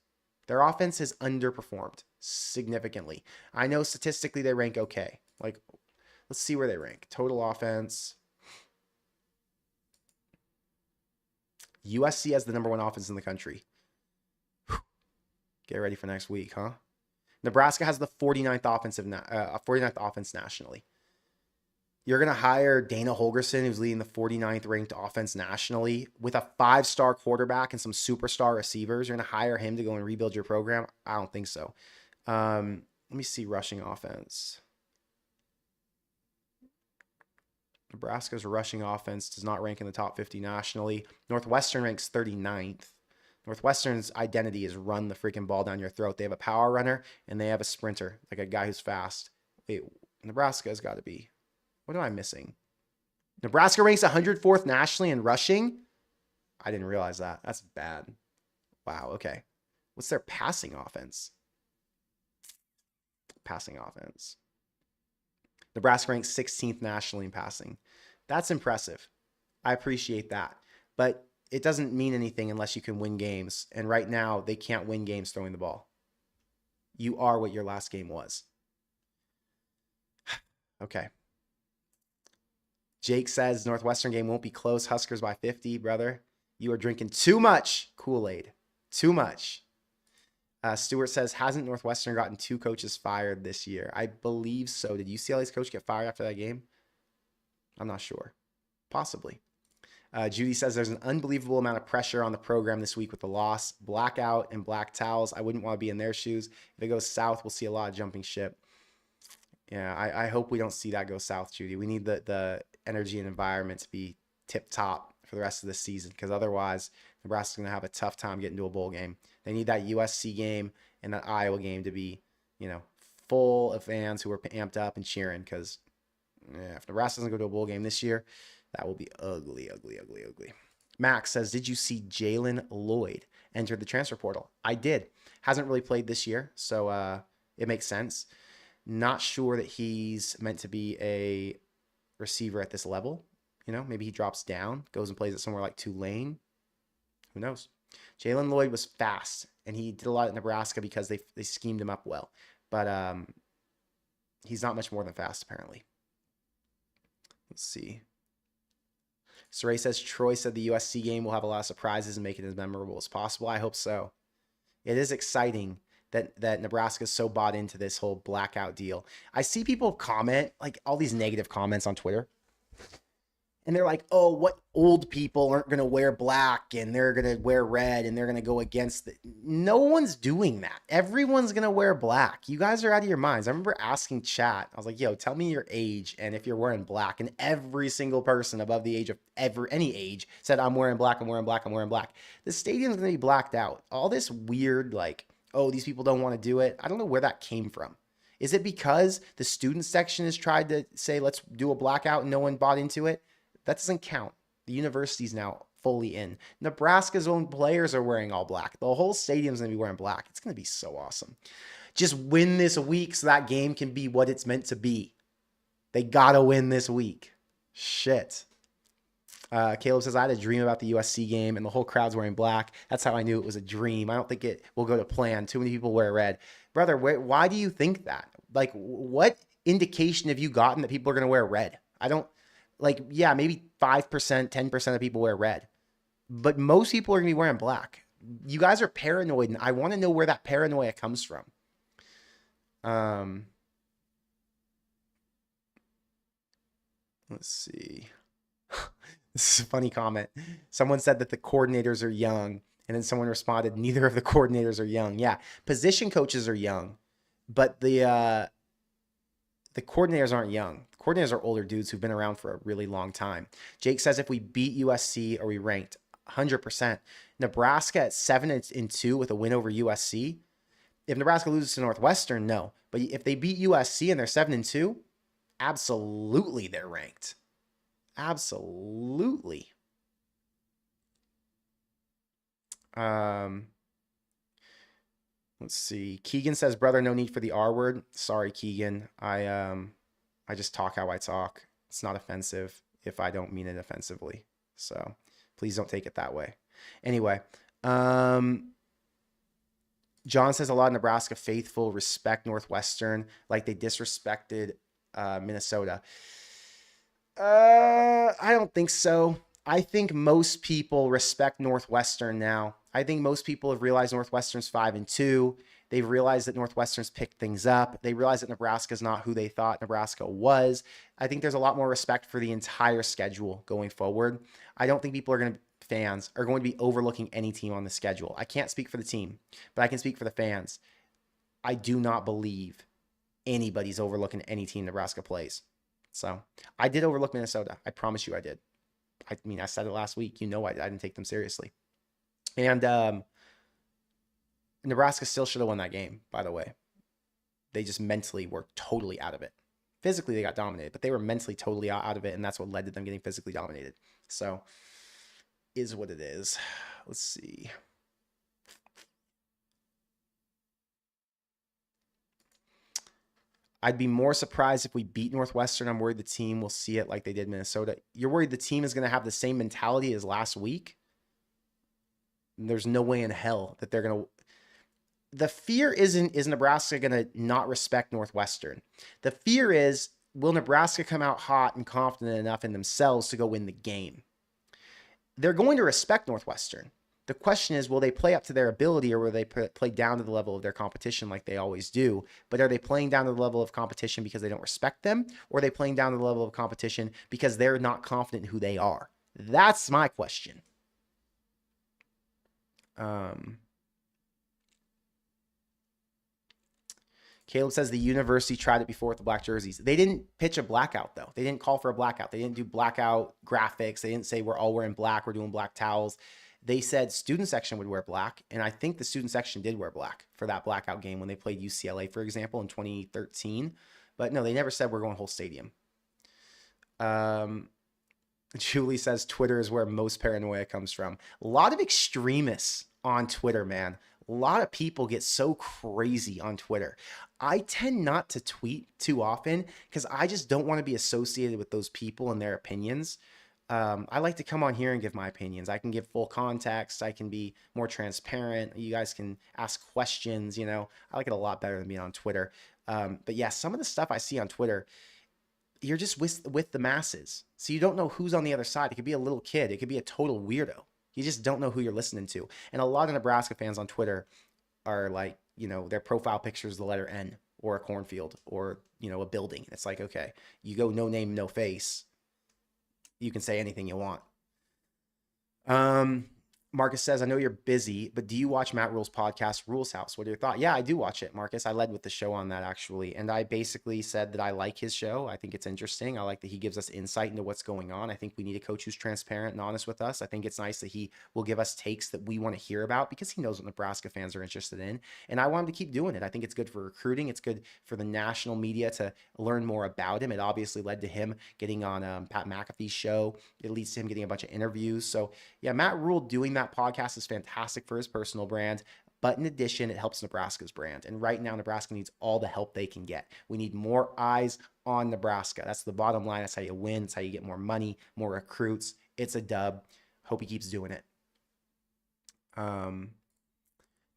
Their offense has underperformed significantly. I know statistically they rank okay. Like, let's see where they rank. Total offense. USC has the #1 offense in the country. Get ready for next week, huh? Nebraska has the 49th offense nationally. You're going to hire Dana Holgerson, who's leading the 49th ranked offense nationally, with a 5-star quarterback and some superstar receivers. You're going to hire him to go and rebuild your program? I don't think so. Let me see rushing offense. Nebraska's rushing offense does not rank in the top 50 nationally. Northwestern ranks 39th. Northwestern's identity is run the freaking ball down your throat. They have a power runner and they have a sprinter, like a guy who's fast. Wait, Nebraska has got to be. What am I missing? Nebraska ranks 104th nationally in rushing. I didn't realize that. That's bad. Wow, okay. What's their passing offense? Passing offense. Nebraska ranks 16th nationally in passing. That's impressive. I appreciate that. But it doesn't mean anything unless you can win games. And right now, they can't win games throwing the ball. You are what your last game was. Okay. Jake says Northwestern game won't be close. Huskers by 50, brother. You are drinking too much Kool-Aid. Too much. Stewart says, hasn't Northwestern gotten 2 coaches fired this year? I believe so. Did UCLA's coach get fired after that game? I'm not sure. Possibly. Judy says there's an unbelievable amount of pressure on the program this week with the loss. Blackout and black towels. I wouldn't want to be in their shoes. If it goes south, we'll see a lot of jumping ship. Yeah, I hope we don't see that go south, Judy. We need the energy and environment to be tip top for the rest of the season, because otherwise Nebraska's going to have a tough time getting to a bowl game. They need that USC game and that Iowa game to be, full of fans who are amped up and cheering, because if Nebraska doesn't go to a bowl game this year, that will be ugly, ugly, ugly, ugly. Max says, did you see Jalen Lloyd enter the transfer portal? I did. Hasn't really played this year, so it makes sense. Not sure that he's meant to be a receiver at this level. Maybe he drops down, goes and plays at somewhere like Tulane. Who knows? Jalen Lloyd was fast, and he did a lot at Nebraska because they schemed him up well. But he's not much more than fast, apparently. Let's see. Saray says, Troy said the USC game will have a lot of surprises and make it as memorable as possible. I hope so. It is exciting that Nebraska's so bought into this whole blackout deal. I see people comment, like all these negative comments on Twitter, and they're like, oh, what old people aren't going to wear black and they're going to wear red and they're going to go against it. No one's doing that. Everyone's going to wear black. You guys are out of your minds. I remember asking chat. I was like, yo, tell me your age and if you're wearing black. And every single person above the age of any age said, I'm wearing black, I'm wearing black, I'm wearing black. The stadium's going to be blacked out. All this weird, like, oh, these people don't want to do it. I don't know where that came from. Is it because the student section has tried to say, let's do a blackout and no one bought into it? That doesn't count. The university's now fully in. Nebraska's own players are wearing all black. The whole stadium's going to be wearing black. It's going to be so awesome. Just win this week so that game can be what it's meant to be. They got to win this week. Shit. Caleb says, I had a dream about the USC game and the whole crowd's wearing black. That's how I knew it was a dream. I don't think it will go to plan. Too many people wear red. Brother, why do you think that? Like, what indication have you gotten that people are going to wear red? I don't... Like, yeah, maybe 5%, 10% of people wear red. But most people are going to be wearing black. You guys are paranoid, and I want to know where that paranoia comes from. Let's see. This is a funny comment. Someone said that the coordinators are young, and then someone responded, neither of the coordinators are young. Yeah, position coaches are young, but the coordinators aren't young. Coordinators are older dudes who've been around for a really long time. Jake says, if we beat USC, are we ranked? 100%. Nebraska at 7-2 with a win over USC. If Nebraska loses to Northwestern, no. But if they beat USC and they're 7-2, absolutely they're ranked. Absolutely. Let's see. Keegan says, brother, no need for the R word. Sorry, Keegan. I just talk how I talk. It's not offensive if I don't mean it offensively. So please don't take it that way. Anyway, John says a lot of Nebraska faithful respect Northwestern like they disrespected Minnesota. I don't think so. I think most people respect Northwestern now. I think most people have realized Northwestern's 5-2. They've realized that Northwestern's picked things up. They realize that Nebraska's not who they thought Nebraska was. I think there's a lot more respect for the entire schedule going forward. I don't think fans are going to be overlooking any team on the schedule. I can't speak for the team, but I can speak for the fans. I do not believe anybody's overlooking any team Nebraska plays. So I did overlook Minnesota. I promise you I did. I mean, I said it last week. You know I didn't take them seriously. And Nebraska still should have won that game, by the way. They just mentally were totally out of it. Physically, they got dominated, but they were mentally totally out of it, and that's what led to them getting physically dominated. So, is what it is. Let's see. I'd be more surprised if we beat Northwestern. I'm worried the team will see it like they did Minnesota. You're worried the team is going to have the same mentality as last week? There's no way in hell that they're going to... The fear is Nebraska going to not respect Northwestern? The fear is, will Nebraska come out hot and confident enough in themselves to go win the game? They're going to respect Northwestern. The question is, will they play up to their ability, or will they play down to the level of their competition like they always do? But are they playing down to the level of competition because they don't respect them? Or are they playing down to the level of competition because they're not confident in who they are? That's my question. Um, Caleb says the university tried it before with the black jerseys. They didn't pitch a blackout, though. They didn't call for a blackout. They didn't do blackout graphics. They didn't say we're all wearing black, we're doing black towels. They said student section would wear black, and I think the student section did wear black for that blackout game when they played UCLA, for example, in 2013. But no, they never said we're going whole stadium. Julie says Twitter is where most paranoia comes from. A lot of extremists on Twitter, man. A lot of people get so crazy on Twitter. I tend not to tweet too often because I just don't want to be associated with those people and their opinions. I like to come on here and give my opinions. I can give full context. I can be more transparent. You guys can ask questions. I like it a lot better than being on Twitter. But yeah, some of the stuff I see on Twitter, you're just with the masses. So you don't know who's on the other side. It could be a little kid. It could be a total weirdo. You just don't know who you're listening to. And a lot of Nebraska fans on Twitter are like, their profile picture is the letter N or a cornfield or, a building. It's like, okay, you go no name, no face. You can say anything you want. Marcus says, I know you're busy, but do you watch Matt Rule's podcast, Rule's House? What are your thoughts? Yeah, I do watch it, Marcus. I led with the show on that, actually. And I basically said that I like his show. I think it's interesting. I like that he gives us insight into what's going on. I think we need a coach who's transparent and honest with us. I think it's nice that he will give us takes that we want to hear about because he knows what Nebraska fans are interested in. And I want him to keep doing it. I think it's good for recruiting. It's good for the national media to learn more about him. It obviously led to him getting on Pat McAfee's show. It leads to him getting a bunch of interviews. So yeah, Matt Rule doing that podcast is fantastic for his personal brand, but in addition, it helps Nebraska's brand. And right now, Nebraska needs all the help they can get. We need more eyes on Nebraska. That's the bottom line. That's how you win. That's how you get more money, more recruits. It's a dub. Hope he keeps doing it.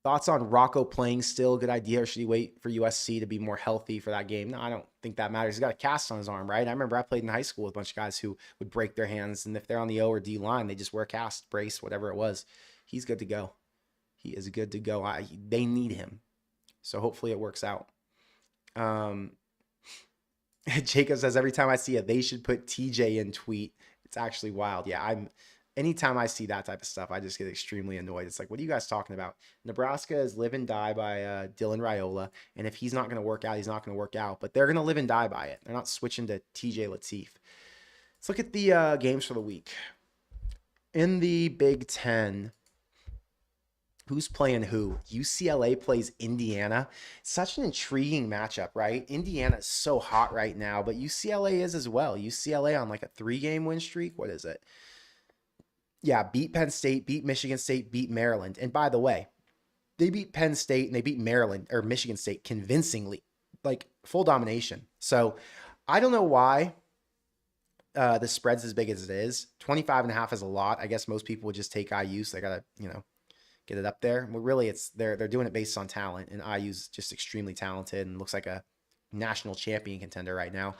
Thoughts on Rocco playing still? Good idea. Or should he wait for USC to be more healthy for that game? No, I don't think that matters. He's got a cast on his arm, right? I remember I played in high school with a bunch of guys who would break their hands, and if they're on the O or D line, they just wear a cast, brace, whatever it was. He's good to go. He is good to go. They need him. So hopefully it works out. Jacob says, every time I see it, they should put TJ in tweet. It's actually wild. Yeah, anytime I see that type of stuff, I just get extremely annoyed. It's like, what are you guys talking about? Nebraska is live and die by Dylan Raiola. And if he's not going to work out, he's not going to work out. But they're going to live and die by it. They're not switching to TJ Lateef. Let's look at the games for the week. In the Big Ten, who's playing who? UCLA plays Indiana. Such an intriguing matchup, right? Indiana is so hot right now, but UCLA is as well. UCLA on like a 3-game win streak. What is it? Yeah, beat Penn State, beat Michigan State, beat Maryland. And by the way, they beat Penn State and they beat Maryland or Michigan State convincingly, like full domination. So I don't know why the spread's as big as it is. 25.5 is a lot. I guess most people would just take IU, so they got to, get it up there. But really, they're doing it based on talent, and IU's just extremely talented and looks like a national champion contender right now.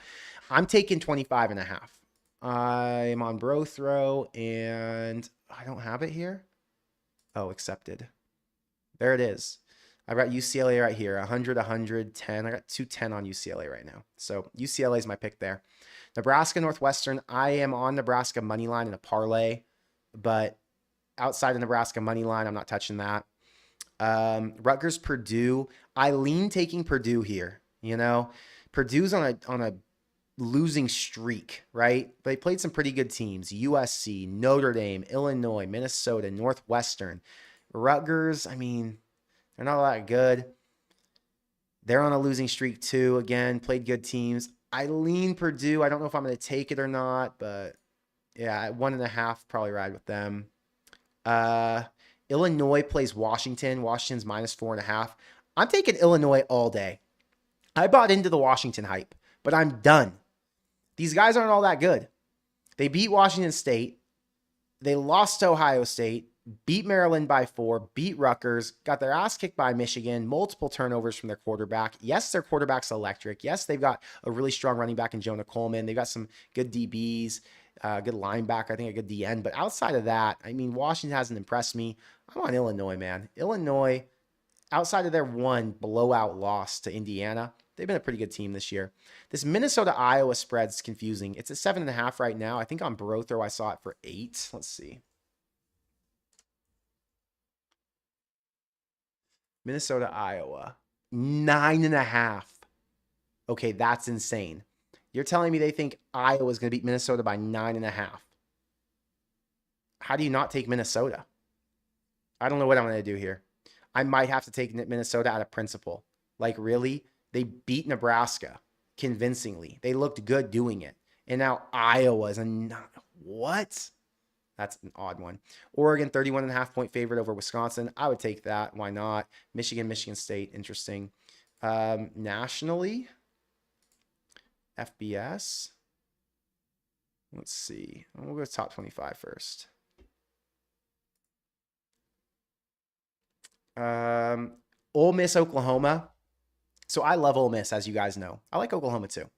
I'm taking 25.5. I'm on Bro Throw, and I don't have it here. Oh, accepted. There it is. I've got UCLA right here, 100, 110. I got 210 on UCLA right now. So UCLA is my pick there. Nebraska, Northwestern. I am on Nebraska money line in a parlay, but outside of Nebraska money line, I'm not touching that. Rutgers, Purdue. I lean taking Purdue here. Purdue's on a losing streak, right? They played some pretty good teams. USC, Notre Dame, Illinois, Minnesota, Northwestern. Rutgers, they're not all that good. They're on a losing streak too. Again, played good teams. I lean Purdue. I don't know if I'm going to take it or not, but yeah, at 1.5, probably ride with them. Illinois plays Washington. Washington's -4.5. I'm taking Illinois all day. I bought into the Washington hype, but I'm done. These guys aren't all that good. They beat Washington State. They lost to Ohio State, beat Maryland by 4, beat Rutgers, got their ass kicked by Michigan, multiple turnovers from their quarterback. Yes, their quarterback's electric. Yes, they've got a really strong running back in Jonah Coleman. They've got some good DBs, good linebacker, I think a good DN. But outside of that, Washington hasn't impressed me. I'm on Illinois, man. Illinois, outside of their one blowout loss to Indiana, They've been a pretty good team this year. This Minnesota-Iowa spread's confusing. It's at 7.5 right now. I think on Brothrow I saw it for 8. Let's see. Minnesota-Iowa. 9.5. Okay, that's insane. You're telling me they think Iowa's going to beat Minnesota by 9.5. How do you not take Minnesota? I don't know what I'm going to do here. I might have to take Minnesota out of principle. Like, really? They beat Nebraska convincingly. They looked good doing it. And now Iowa's a what? That's an odd one. Oregon, 31.5 point favorite over Wisconsin. I would take that. Why not? Michigan State, interesting. Nationally, FBS. Let's see. We'll go to top 25 first. Ole Miss, Oklahoma. So I love Ole Miss, as you guys know. I like Oklahoma too.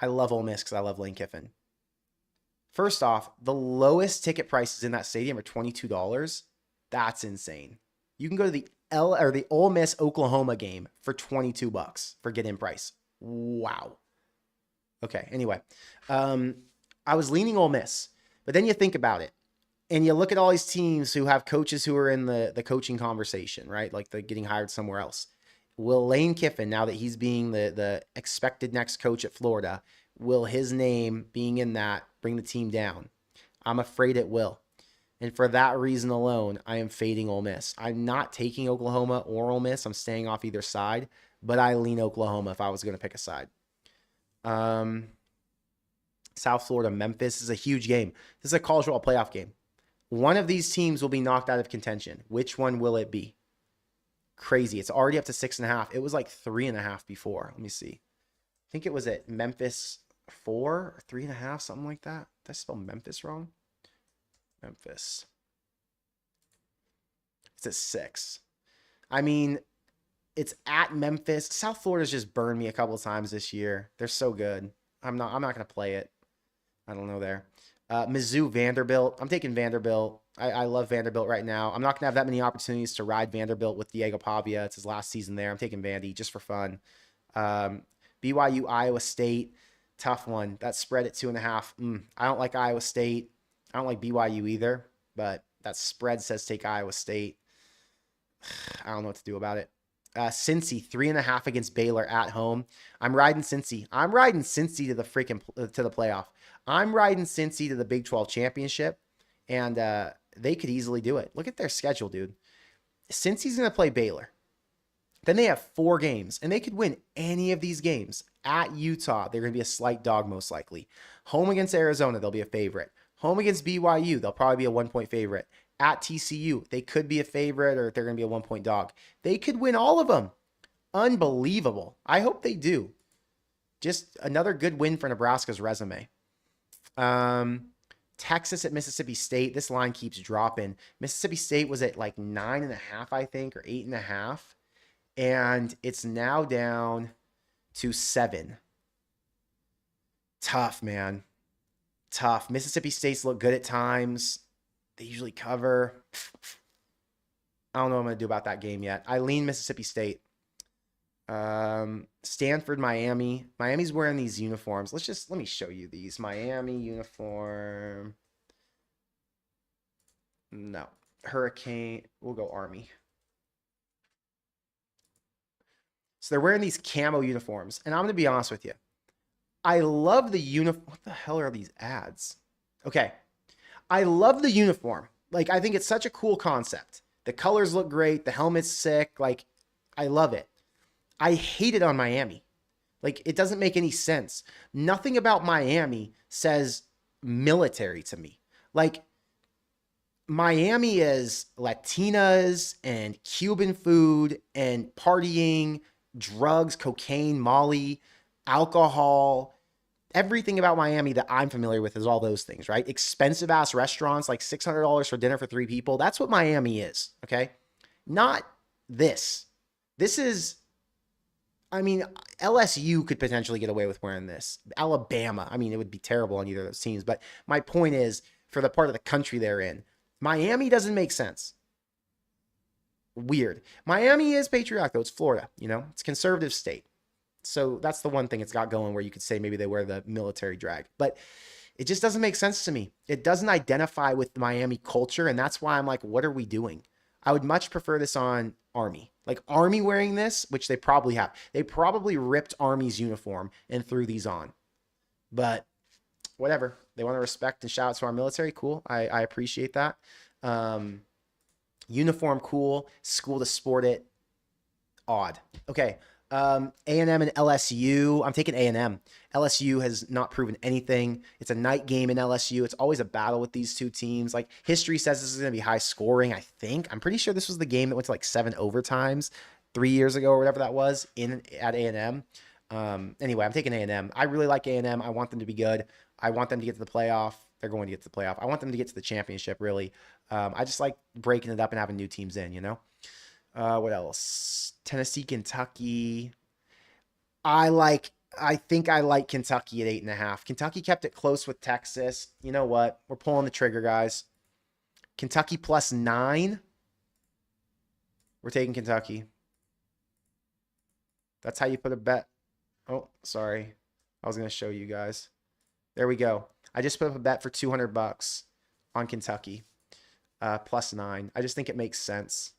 I love Ole Miss because I love Lane Kiffin. First off, the lowest ticket prices in that stadium are $22. That's insane. You can go to the Ole Miss Oklahoma game for $22 for get-in price. Wow. Okay, anyway. I was leaning Ole Miss, but then you think about it. And you look at all these teams who have coaches who are in the coaching conversation, right? Like they're getting hired somewhere else. Will Lane Kiffin, now that he's being the expected next coach at Florida, will his name being in that bring the team down? I'm afraid it will. And for that reason alone, I am fading Ole Miss. I'm not taking Oklahoma or Ole Miss. I'm staying off either side, but I lean Oklahoma if I was going to pick a side. South Florida, Memphis is a huge game. This is a college football playoff game. One of these teams will be knocked out of contention. Which one will it be? Crazy. It's already up to 6.5. It was like 3.5 before. Let me see. I think it was at Memphis 4 or 3.5, something like that. Did I spell Memphis wrong? Memphis. It's at 6. I mean, it's at Memphis. South Florida's just burned me a couple of times this year. They're so good. I'm not going to play it. I don't know there. Mizzou, Vanderbilt. I'm taking Vanderbilt. I love Vanderbilt right now. I'm not going to have that many opportunities to ride Vanderbilt with Diego Pavia. It's his last season there. I'm taking Vandy just for fun. BYU, Iowa State. Tough one. That spread at 2.5. I don't like Iowa State. I don't like BYU either, but that spread says take Iowa State. I don't know what to do about it. Cincy, 3.5 against Baylor at home. I'm riding Cincy. I'm riding Cincy to the playoff. I'm riding Cincy to the Big 12 championship, and they could easily do it. Look at their schedule, dude. Cincy's going to play Baylor. Then they have 4 games, and they could win any of these games. At Utah, they're going to be a slight dog most likely. Home against Arizona, they'll be a favorite. Home against BYU, they'll probably be a 1-point favorite. At TCU, they could be a favorite, or they're going to be a 1-point dog. They could win all of them. Unbelievable. I hope they do. Just another good win for Nebraska's resume. Texas at Mississippi State. This line keeps dropping. Mississippi State was at like 9.5, I think, or 8.5. And it's now down to 7. Tough, man. Tough. Mississippi State's look good at times. They usually cover. I don't know what I'm going to do about that game yet. I lean Mississippi State. Stanford, Miami. Miami's wearing these uniforms. Let me show you these. Miami uniform. No. Hurricane. We'll go Army. So they're wearing these camo uniforms. And I'm going to be honest with you. I love the uniform. What the hell are these ads? Okay. I love the uniform. Like, I think it's such a cool concept. The colors look great. The helmet's sick. Like, I love it. I hate it on Miami. Like, it doesn't make any sense. Nothing about Miami says military to me. Like, Miami is Latinas and Cuban food and partying, drugs, cocaine, Molly, alcohol. Everything about Miami that I'm familiar with is all those things, right? Expensive ass restaurants, like $600 for dinner for 3 people. That's what Miami is, okay? Not this. This is, I mean, LSU could potentially get away with wearing this. Alabama, I mean, it would be terrible on either of those teams. But my point is, for the part of the country they're in, Miami doesn't make sense. Weird. Miami is patriotic, though. It's Florida, you know? It's a conservative state. So that's the one thing it's got going where you could say maybe they wear the military drag. But it just doesn't make sense to me. It doesn't identify with Miami culture. And that's why I'm like, what are we doing? I would much prefer this on Army. Like Army wearing this, which they probably have. They probably ripped Army's uniform and threw these on. But whatever. They want to respect and shout out to our military. Cool. I appreciate that. Um, Uniform, cool. School to sport it, odd. Okay. A&M and LSU. I'm taking A&M. LSU has not proven anything. It's a night game in LSU. It's always a battle with these two teams. Like history says this is going to be high scoring, I think. I'm pretty sure this was the game that went to like 7 overtimes 3 years ago or whatever that was in at A&M. Anyway, I'm taking A&M. I really like A&M. I want them to be good. I want them to get to the playoff. They're going to get to the playoff. I want them to get to the championship, really. I just like breaking it up and having new teams in, you know? What else? Tennessee, Kentucky. I think I like Kentucky at 8.5. Kentucky kept it close with Texas. You know what? We're pulling the trigger, guys. Kentucky plus 9. We're taking Kentucky. That's how you put a bet. Oh, sorry. I was going to show you guys. There we go. I just put up a bet for $200 on Kentucky. Plus 9. I just think it makes sense.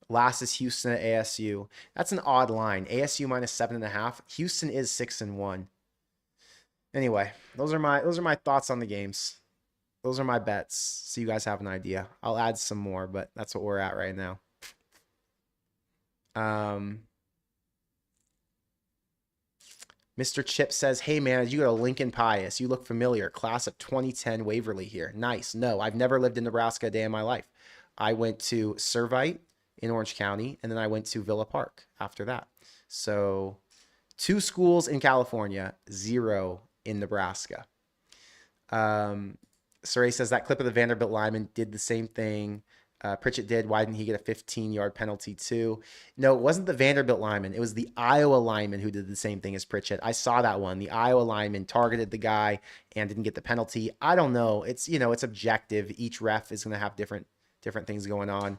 Last is Houston at ASU. That's an odd line. ASU minus 7.5. Houston is 6-1. Anyway, those are my thoughts on the games. Those are my bets. So you guys have an idea. I'll add some more, but that's what we're at right now. Mr. Chip says, hey man, did you go to Lincoln Pius? You look familiar. Class of 2010 Waverly here. Nice. No, I've never lived in Nebraska a day in my life. I went to Servite in Orange County, and then I went to Villa Park after that. So 2 schools in California, 0 in Nebraska. Saray says that clip of the Vanderbilt lineman did the same thing Pritchett did. Why didn't he get a 15-yard penalty too? No, it wasn't the Vanderbilt lineman. It was the Iowa lineman who did the same thing as Pritchett. I saw that one. The Iowa lineman targeted the guy and didn't get the penalty. I don't know. It's, it's objective. Each ref is going to have different things going on.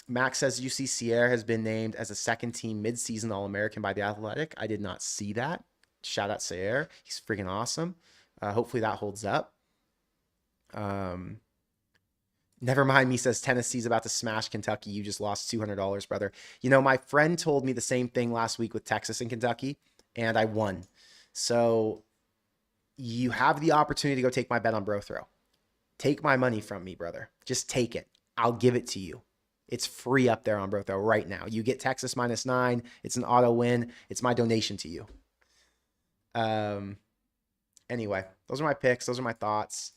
Max says UC Sierra has been named as a second-team midseason All-American by The Athletic. I did not see that. Shout out Sierra. He's freaking awesome. Hopefully that holds up. Never mind me says Tennessee's about to smash Kentucky. You just lost $200, brother. My friend told me the same thing last week with Texas and Kentucky, and I won. So you have the opportunity to go take my bet on Bro Throw. Take my money from me, brother. Just take it. I'll give it to you. It's free up there on Bro Throw right now. You get Texas minus 9. It's an auto win. It's my donation to you. Anyway, those are my picks. Those are my thoughts.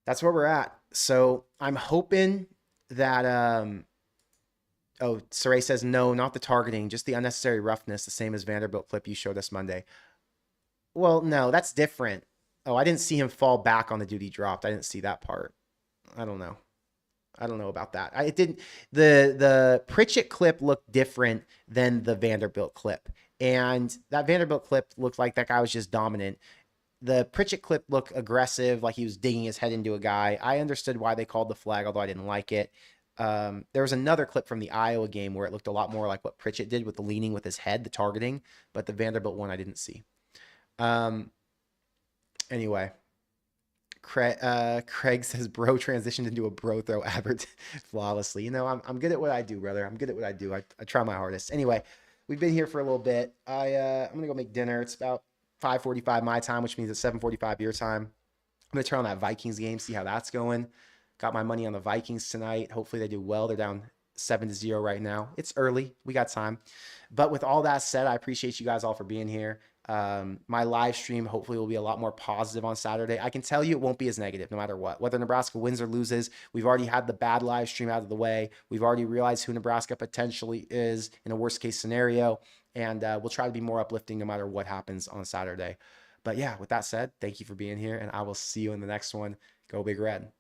That's where we're at. So I'm hoping that, Saray says, no, not the targeting, just the unnecessary roughness, the same as Vanderbilt clip you showed us Monday. Well, no, that's different. Oh, I didn't see him fall back on the dude he dropped. I didn't see that part. I don't know. I don't know about that. It didn't. The Pritchett clip looked different than the Vanderbilt clip. And that Vanderbilt clip looked like that guy was just dominant. The Pritchett clip looked aggressive, like he was digging his head into a guy. I understood why they called the flag, although I didn't like it. There was another clip from the Iowa game where it looked a lot more like what Pritchett did with the leaning with his head, the targeting, but the Vanderbilt one I didn't see. Anyway, Craig says bro transitioned into a Bro Throw advert flawlessly. I'm good at what I do, brother. I'm good at what I do. I try my hardest. Anyway, we've been here for a little bit. I'm gonna go make dinner. It's about 5:45 my time, which means it's 7:45 your time. I'm gonna turn on that Vikings game, see how that's going. Got my money on the Vikings tonight. Hopefully they do well. They're down 7-0 right now. It's early. We got time. But with all that said, I appreciate you guys all for being here. My live stream hopefully will be a lot more positive on Saturday. I can tell you it won't be as negative no matter what. Whether Nebraska wins or loses, we've already had the bad live stream out of the way. We've already realized who Nebraska potentially is in a worst case scenario. And we'll try to be more uplifting no matter what happens on Saturday. But yeah, with that said, thank you for being here, and I will see you in the next one. Go Big Red.